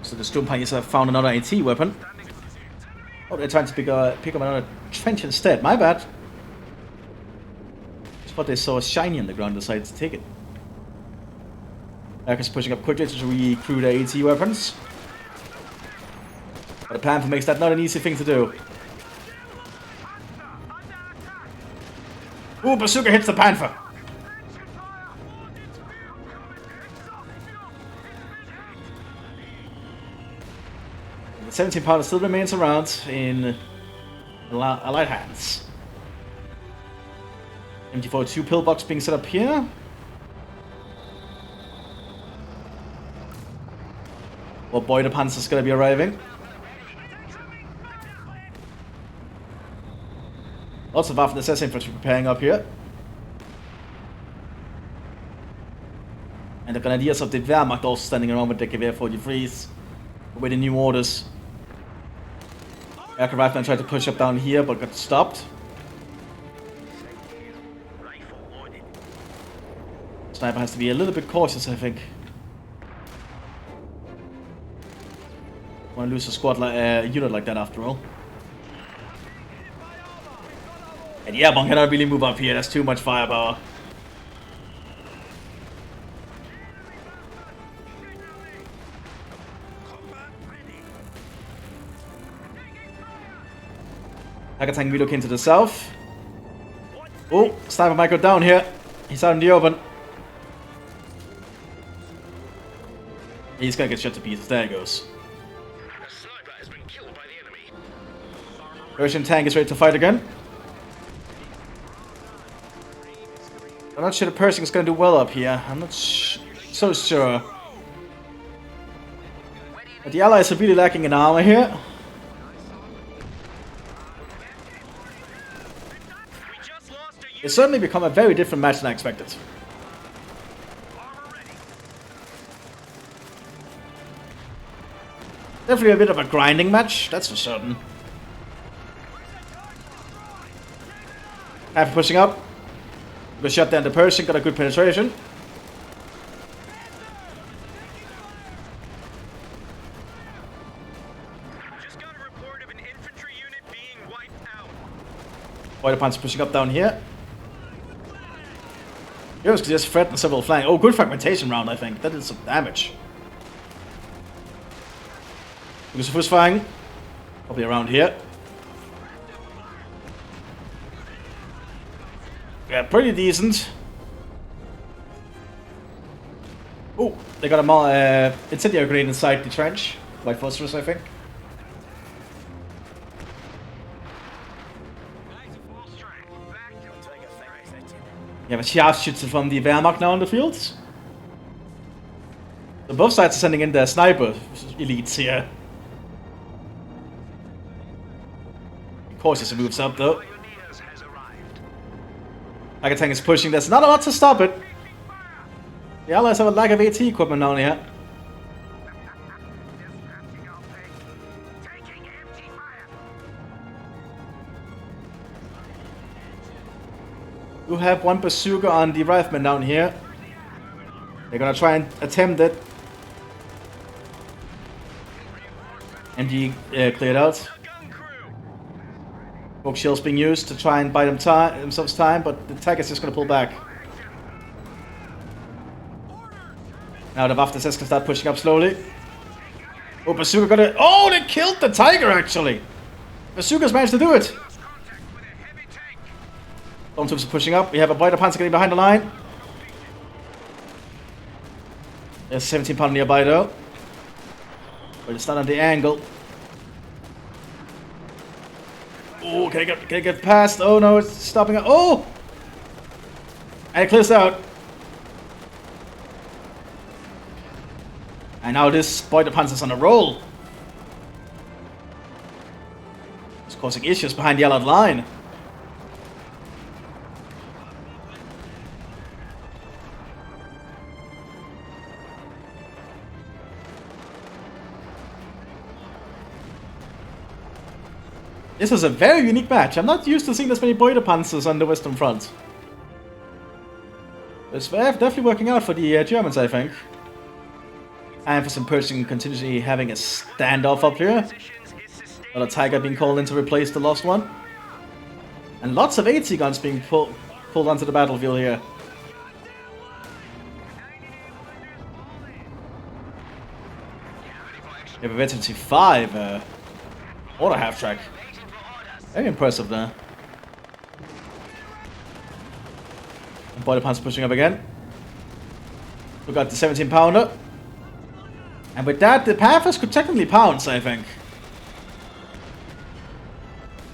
So the Sturmpanzers have found another AT weapon. Oh, they're trying to pick up another trench instead. My bad. Just what they saw shiny on the ground, decided to take it. America's pushing up quickly to recruit AT weapons. But the Panther makes that not an easy thing to do. Ooh, Bazooka hits the Panther. The 17 pounder still remains around in Allied hands. MG42 pillbox being set up here. Well, boy, the Panzer's gonna be arriving. Lots of Waffen-SS infantry preparing up here. And the Grenadiers of the Wehrmacht also standing around with their Gewehr 43s, waiting new orders. Aircraft then tried to push up down here, but got stopped. Sniper has to be a little bit cautious, I think. Want to lose a squad unit like that after all. And yeah, one cannot really move up here. That's too much firepower. Tiger tank relocating to the south. Oh, sniper might go down here. He's out in the open. He's gonna get shot to pieces. There he goes. Russian tank is ready to fight again. I'm not sure the Pershing is going to do well up here. I'm not so sure. But the Allies are really lacking in armor here. It's certainly become a very different match than I expected. Definitely a bit of a grinding match, that's for certain. After pushing up, we shut down the Pershing, got a good penetration. Just got a report of an infantry unit being wiped out. Boy, the Panzer pushing up down here. Heroes can just threaten several flanks. Oh, good fragmentation round, I think. That did some damage. Because the first firing, probably around here. Yeah, pretty decent. Oh, they got a incendiary grenade inside the trench. White phosphorus, I think. You have a Scharfschütze from the Wehrmacht now in the fields. So both sides are sending in their sniper elites here. Cautious moves up though. Tiger tank is pushing. There's not a lot to stop it. The Allies have a lack of AT equipment down here. You have one bazooka on the rifleman down here. They're gonna try and attempt it. MG cleared out. Gun crew. Smoke shells being used to try and buy themselves time, but the tech is just going to pull back. Now the Mthis can start pushing up slowly. Oh, Bazooka got it. Oh, they killed the Tiger actually. Bazooka's managed to do it. Lost contact with a heavy tank. Stormtroopers are pushing up. We have a Boider Panzer getting behind the line. There's a 17-pounder nearby though. But it's not on the angle. Oh, can I get past? Oh no, it's stopping. Oh! And it clears out. And now this Boider Panzer's on a roll. It's causing issues behind the Allied line. This is a very unique match. I'm not used to seeing this many Boider Panzers on the Western Front. It's definitely working out for the Germans, I think. And for some person continuously having a standoff up here. Positions is sustained. Another Tiger being called in to replace the lost one. And lots of AT guns being pulled onto the battlefield here. We have a veteran C5 auto half track. Very impressive there. And Boiler Panzer pushing up again. We got the 17-pounder. And with that, the Panthers could technically pounce, I think.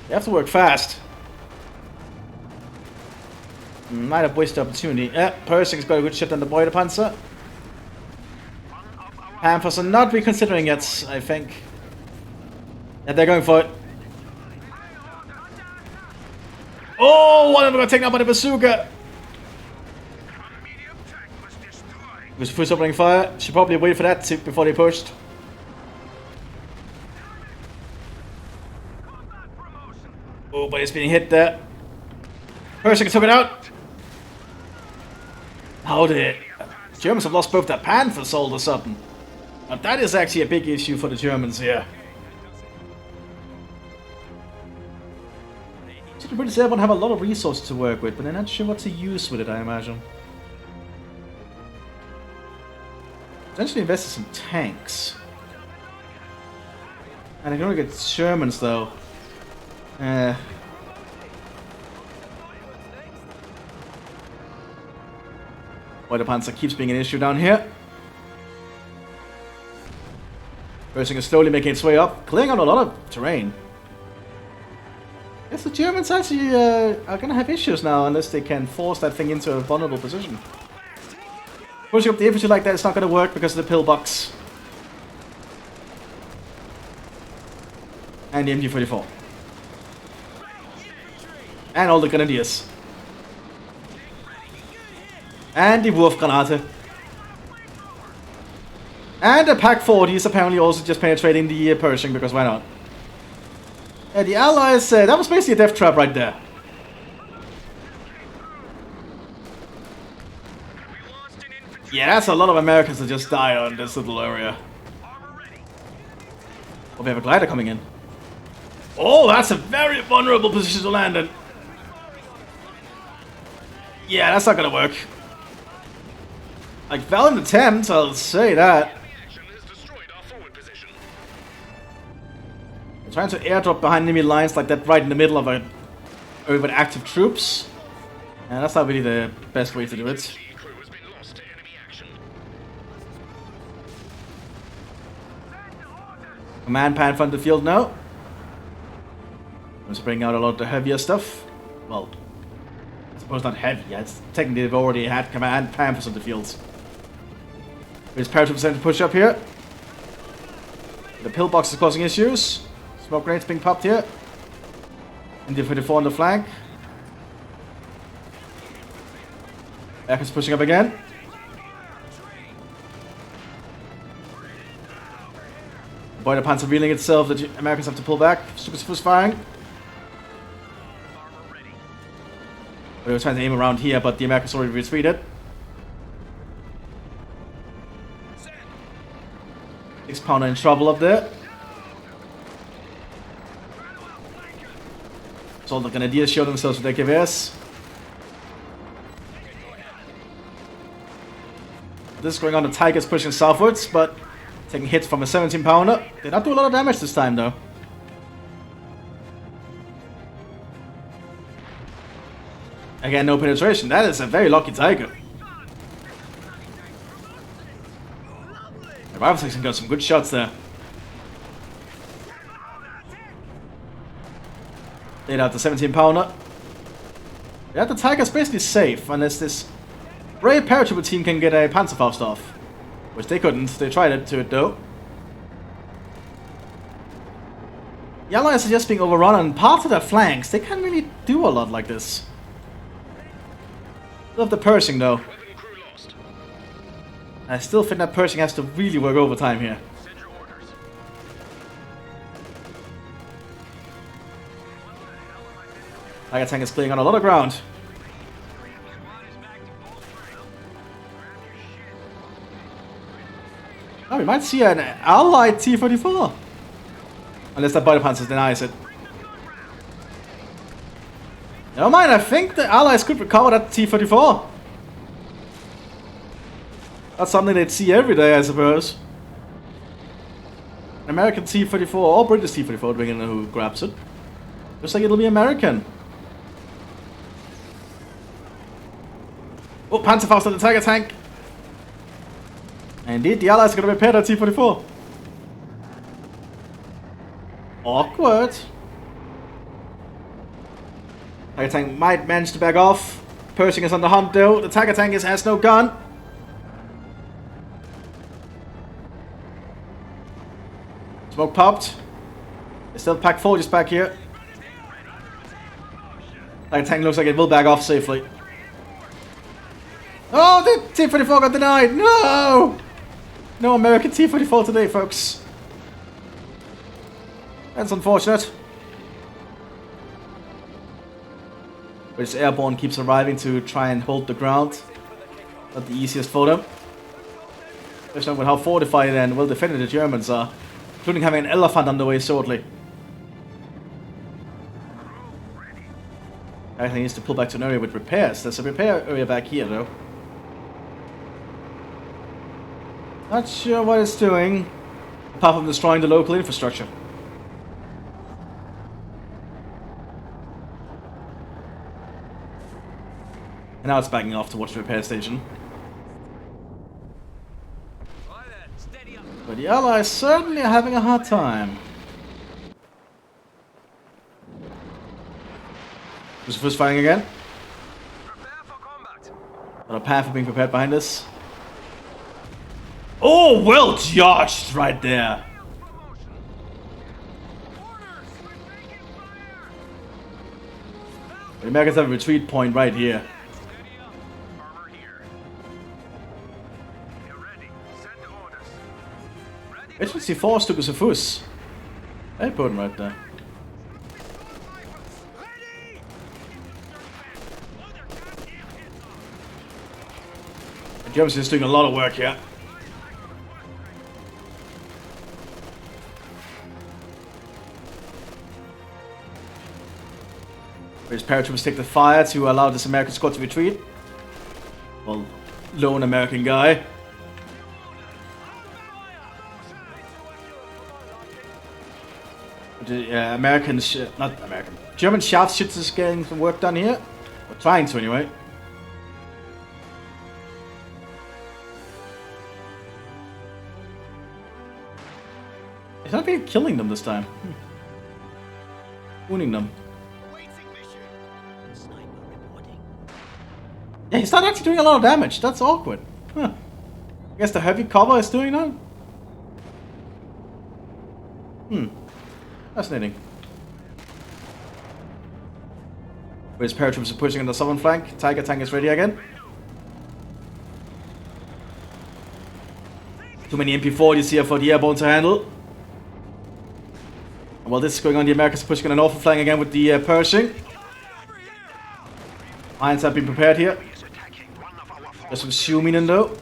They have to work fast. Might have wasted the opportunity. Yeah, Persing's got a good shot on the Boider Panzer. Panthers are not reconsidering it, I think. Yeah, they're going for it. Oh, one of them got taken out by the bazooka. A medium tank was destroyed. It was first opening fire. Should probably wait for that before they pushed. Combat promotion. Oh, but it's being hit there. Persing took it out. How the Germans have lost both their Panthers all of a sudden. Now that is actually a big issue for the Germans here. So the British Airborne have a lot of resources to work with, but they're not sure what to use with it, I imagine. Potentially invest in some tanks. And I can only get Shermans though. Boider Panzer keeps being an issue down here. Persing is slowly making its way up, clearing out a lot of terrain. Yes, the Germans actually are gonna have issues now unless they can force that thing into a vulnerable position. Pushing up the infantry like that is not gonna work because of the pillbox. And the MG-44. And all the Grenadiers. And the Wurfgranate. And the Pak-40 is apparently also just penetrating the Pershing, because why not? Yeah, the Allies, that was basically a death trap right there. We lost an infantry. Yeah, that's a lot of Americans that just died on this little area. Armor ready. Oh, we have a glider coming in. Oh, that's a very vulnerable position to land in. Yeah, that's not gonna work. Like, valiant attempt, I'll say that. Action has destroyed our forward position. They're trying to airdrop behind enemy lines like that right in the middle of with active troops. And that's not really the best way to do it. The crew has been lost to enemy action. Command Panther on the field now. I'm just bringing out a lot of the heavier stuff. Well, I suppose not heavy, yeah, it's technically they've already had Command Panthers on the fields. There's paratroopers to push up here. The pillbox is causing issues. Smoke grenades being popped here. And the 54 on the flank. Back is pushing up again. The Boider Panzer revealing itself, the Americans have to pull back. Super firing. Armor ready. They were trying to aim around here, but the Americans already retreated. 6-pounder in trouble up there. So the Grenadiers show themselves with their geweers. This is going on, the Tigers pushing southwards, but taking hits from a 17-pounder. They not do a lot of damage this time, though. Again, no penetration. That is a very lucky Tiger. The rifle section got some good shots there. Laid out the 17-pounder. Yeah, the Tiger's basically safe, unless this brave paratrooper team can get a Panzerfaust off. Which they couldn't. They tried it to it, though. The Allies are just being overrun on parts of their flanks. They can't really do a lot like this. Love the Pershing, though. I still think that Pershing has to really work overtime here. Tiger tank is clearing on a lot of ground. Oh, we might see an allied T-34. Unless that body panzer denies it. Never mind, I think the Allies could recover that T-34. That's something they'd see every day, I suppose. An American T-34 or British T-34, depending on who grabs it. Looks like it'll be American. Oh, Panzerfaust on the Tiger tank. Indeed, the Allies are going to repair that T-44. Awkward. Tiger tank might manage to back off. Pershing is on the hunt though. The Tiger tank has no gun. Smoke popped. There's still Pack 4 just back here. Tiger tank looks like it will back off safely. Oh, the T-44 got denied. No! No American T-44 today, folks. That's unfortunate. British Airborne keeps arriving to try and hold the ground. Not the easiest for them. Especially with how fortified and well defended the Germans are. Including having an elephant on the way shortly. I think he needs to pull back to an area with repairs. There's a repair area back here though. Not sure what it's doing, apart from destroying the local infrastructure. And now it's backing off towards the repair station. But the Allies certainly are having a hard time. Who's first firing again? Got a Panther being prepared behind us. Oh, well judged right there. The Americans have a retreat point right here. Agency 4 took us a fuss. They put him right there. The Germans is doing a lot of work here. British paratroopers take the fire to allow this American squad to retreat. Well, lone American guy. German sharpshooters getting some work done here. Or trying to anyway. He's not really killing them this time. Wounding them. Yeah, he's not actually doing a lot of damage. That's awkward. Huh. I guess the heavy cover is doing that? Fascinating. British paratroopers are pushing on the southern flank. Tiger tank is ready again. Too many MP40s here for the airborne to handle. And while this is going on, the Americans are pushing on the northern flank again with the Pershing. Irons have been prepared here. There's some zooming in though.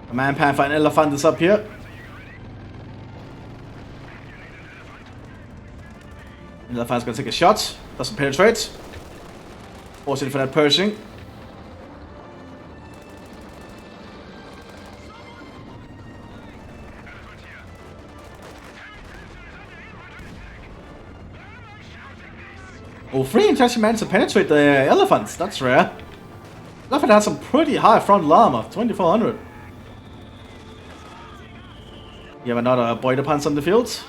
A man Panther and Elephant is up here. The elephant's gonna take a shot. Doesn't penetrate. Fortunate for that Pershing. Oh, 3 inch actually managed to penetrate the elephants. That's rare. Elephant has some pretty high frontal armor. 2400. You have another Boider Panzer on the field.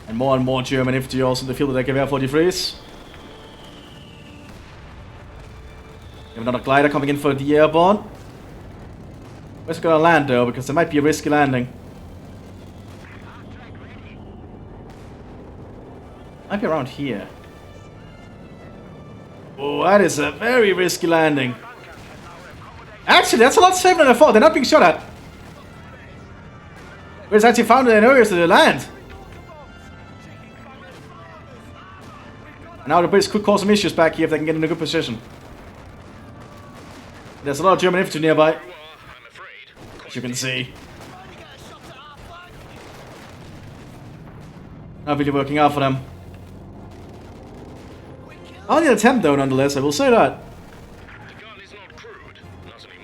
And more German infantry also in the field with their Gewehr 43s. You have another glider coming in for the airborne. Where's it gonna land though? Because there might be a risky landing. Might be around here. Oh, that is a very risky landing. Actually, that's a lot safer than I thought. They're not being shot at. It's actually found in areas to land. And now the Brits could cause some issues back here if they can get in a good position. There's a lot of German infantry nearby, as you can see. Not really working out for them. Only an attempt though, nonetheless, I will say that.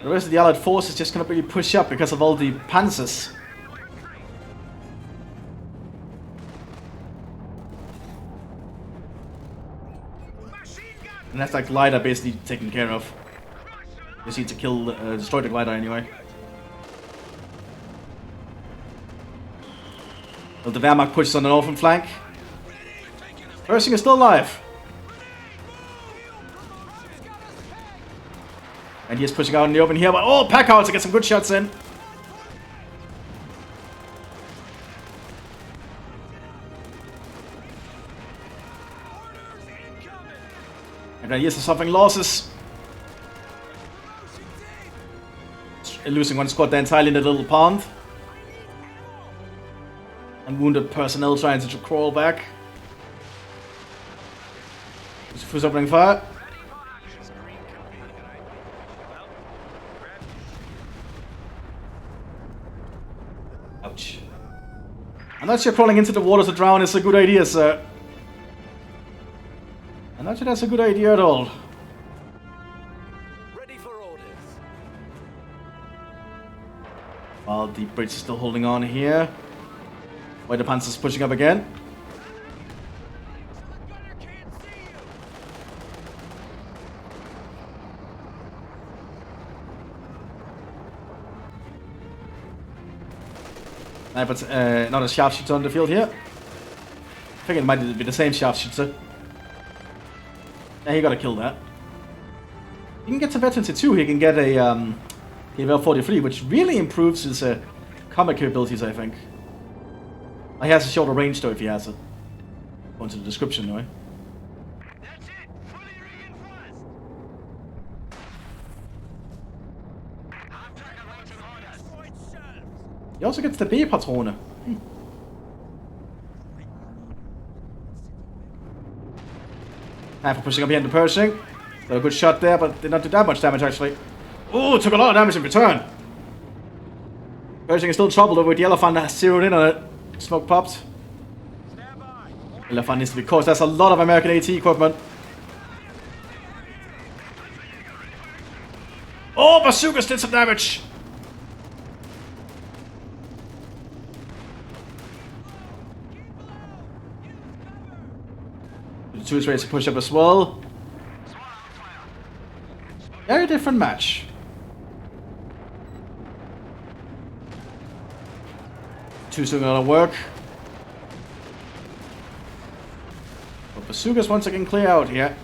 The rest of the Allied forces just cannot really push up because of all the panzers. And that's that glider basically taken care of. Just need to kill, destroy the glider anyway. Well, the Wehrmacht pushes on the northern flank. Pershing is still alive. And he is pushing out in the open here, but oh, Packhouse to get some good shots in. And then he is suffering losses. Losing one squad there entirely in the little pond. And wounded personnel trying to crawl back. Who's opening fire? Ouch. I'm not sure crawling into the water to drown is a good idea, sir. I'm not sure that's a good idea at all. Ready for orders. While the Brits are still holding on here. While the Panzer's pushing up again. But not a sharpshooter on the field here. I think it might be the same sharpshooter. Yeah, he got to kill that. He can get some veterans too. He can get a level 43, which really improves his combat capabilities, I think. He has a shorter range though if he has it. Go into the description anyway. That's it. Fully reinforced. Auftrag awaiting orders. He also gets the B-Patrone. Time for pushing up here into Pershing. Got a good shot there, but did not do that much damage actually. Oh, took a lot of damage in return. Pershing is still in trouble though with the elephant zeroed in on it. Smoke popped. Elephant needs to be caused. That's a lot of American AT equipment. Oh, bazookas did some damage. The 2 is ready to push up as well. Very different match. Two's doing a lot of work. But bazookas once again clear out here.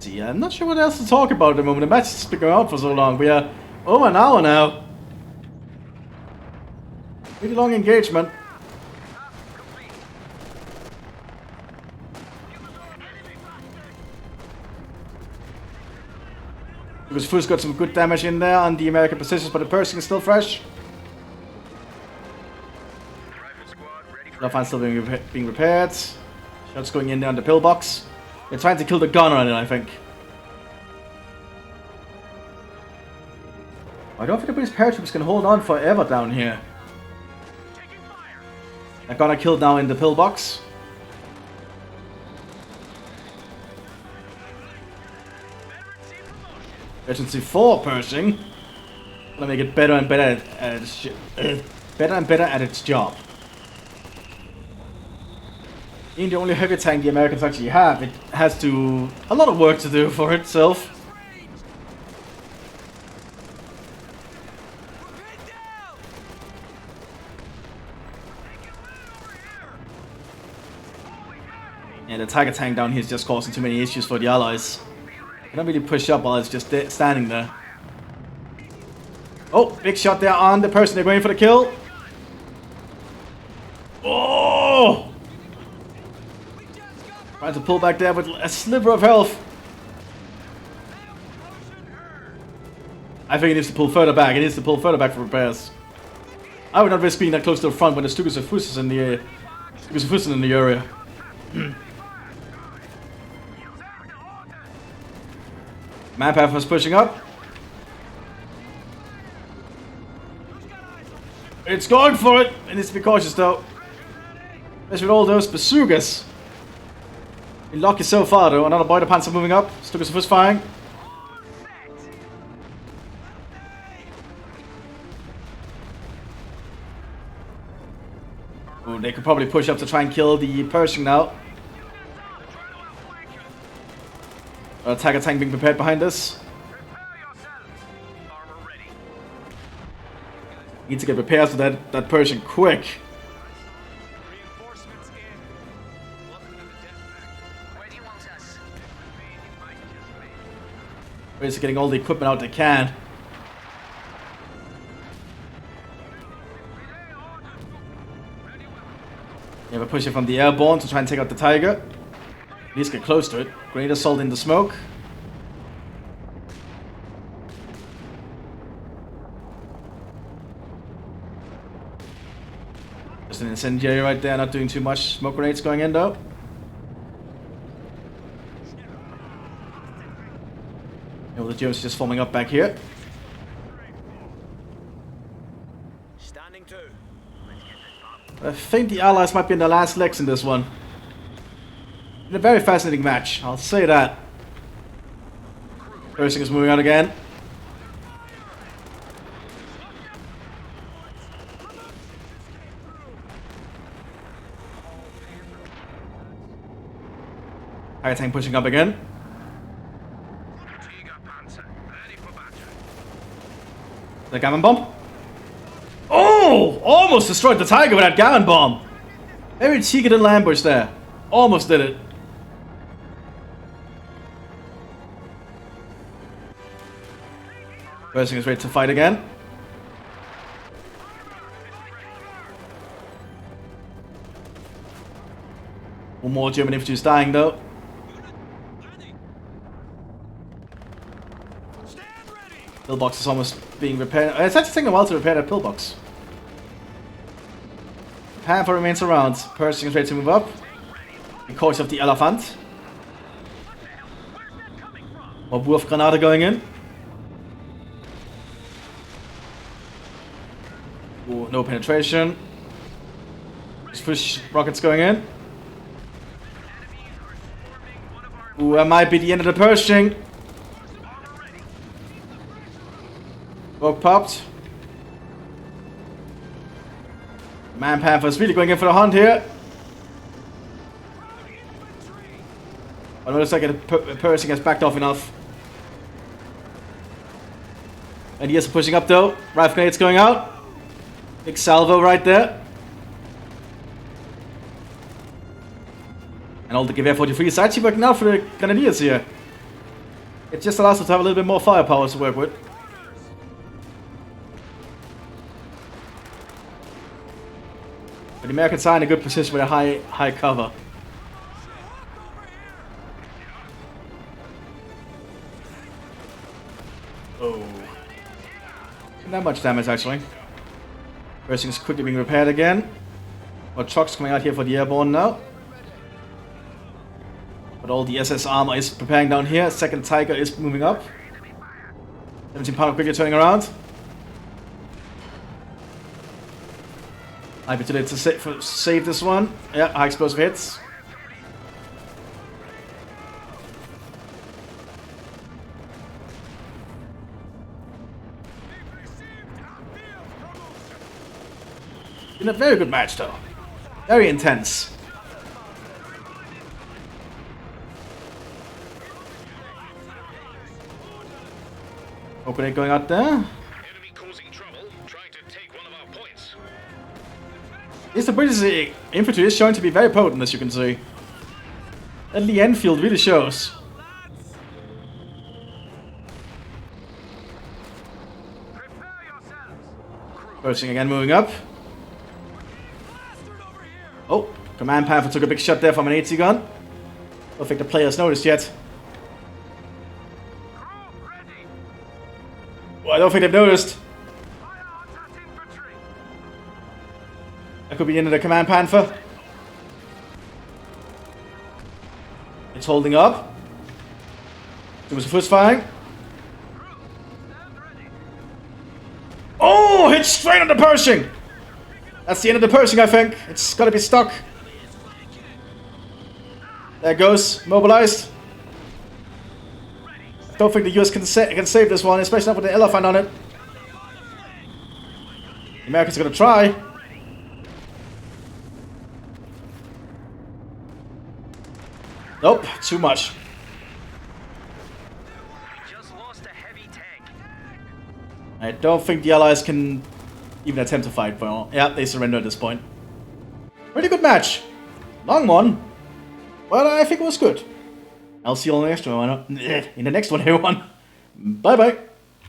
Yeah, I'm not sure what else to talk about at the moment. The match has been going on for so long. We are over an hour now. Pretty long engagement. Because Fuss got some good damage in there on the American positions, but the Pershing is still fresh. Elephant's still being repaired. Shots going in there on the pillbox. They're trying to kill the gunner on it, I think. I don't think the British paratroops can hold on forever down here. They're gonna kill now in the pillbox. Efficiency 4 Pershing. Gonna make it better and better at its job. Being the only heavy tank the Americans actually have, it has a lot of work to do for itself. And the Tiger tank down here is just causing too many issues for the Allies. They cannot really push up while it's just standing there. Oh, big shot there on the person they're going for the kill. Oh! Trying to pull back there with a sliver of health. I think it needs to pull further back. It needs to pull further back for repairs. I would not risk being that close to the front when the Stukas of Fuss in the area. Manpath was pushing up. It's going for it! It needs to be cautious though. Especially with all those bazookas. You lock yourself out though. Another Boider Panzer moving up. Stukas of Fuss firing. Ooh, they could probably push up to try and kill the Pershing now. Tiger tank being prepared behind us. Need to get repairs to that Pershing quick. Reinforcements in. Welcome to the deathmatch. Where do you want us? Basically getting all the equipment out they can. Yeah, we're pushing from the airborne to try and take out the Tiger. At least get close to it. Great assault in the smoke. Just an incendiary right there, not doing too much. Smoke grenades going in though. The Germans just forming up back here. Standing to. I think the Allies might be in the last legs in this one. In a very fascinating match, I'll say that. Pershing is moving out again. Tiger tank pushing up again. The Gammon bomb. Oh! Almost destroyed the Tiger with that Gammon bomb. Very cheeky little ambush there. Almost did it. Pershing is ready to fight again. One more German infantry is dying though. Pillbox is almost being repaired. It's actually taking a while to repair that pillbox. Panther remains around. Pershing is ready to move up. In course of the Elephant. More Wurfgranate going in. Ooh, no penetration. Just push rockets going in. Ooh, that might be the end of the Pershing. Rogue popped. Man Panther's really going in for the hunt here. But it looks like the Pershing has backed off enough. And he is pushing up though. Rifle grenades going out. Big salvo right there. And all the Gewehr 43 is actually working out for the Grenadiers here. It just allows us to have a little bit more firepower to work with. But the Americans are in a good position with a high cover. Oh. Not much damage actually. Pershing is quickly being repaired again. More trucks coming out here for the airborne now. But all the SS armor is preparing down here. Second Tiger is moving up. 17 pounder quickly turning around. Might be too late to save this one. Yeah, high explosive hits. Been a very good match though. Very intense. Okay, going out there. Enemy causing trouble, trying to take one of our points. Yes, the British infantry is showing to be very potent, as you can see. And the Enfield really shows. Prepare yourselves. Approaching again, moving up. Oh, Command Panther took a big shot there from an AT gun. Don't think the players noticed yet. Crew ready. Well, I don't think they've noticed. Fire on that infantry. That could be the end of the Command Panther. It's holding up. It was the first firing. Stand ready. Oh, hit straight on the Pershing. That's the end of the Pershing, I think. It's gotta be stuck. There it goes, mobilized. I don't think the US can save this one, especially not with the elephant on it. The Americans are gonna try. Nope, too much. Just lost a heavy tank. I don't think the Allies can even attempt to fight. Well, yeah, they surrender at this point. Pretty good match. Long one. But I think it was good. I'll see you all in the next one. In the next one, everyone. Bye bye.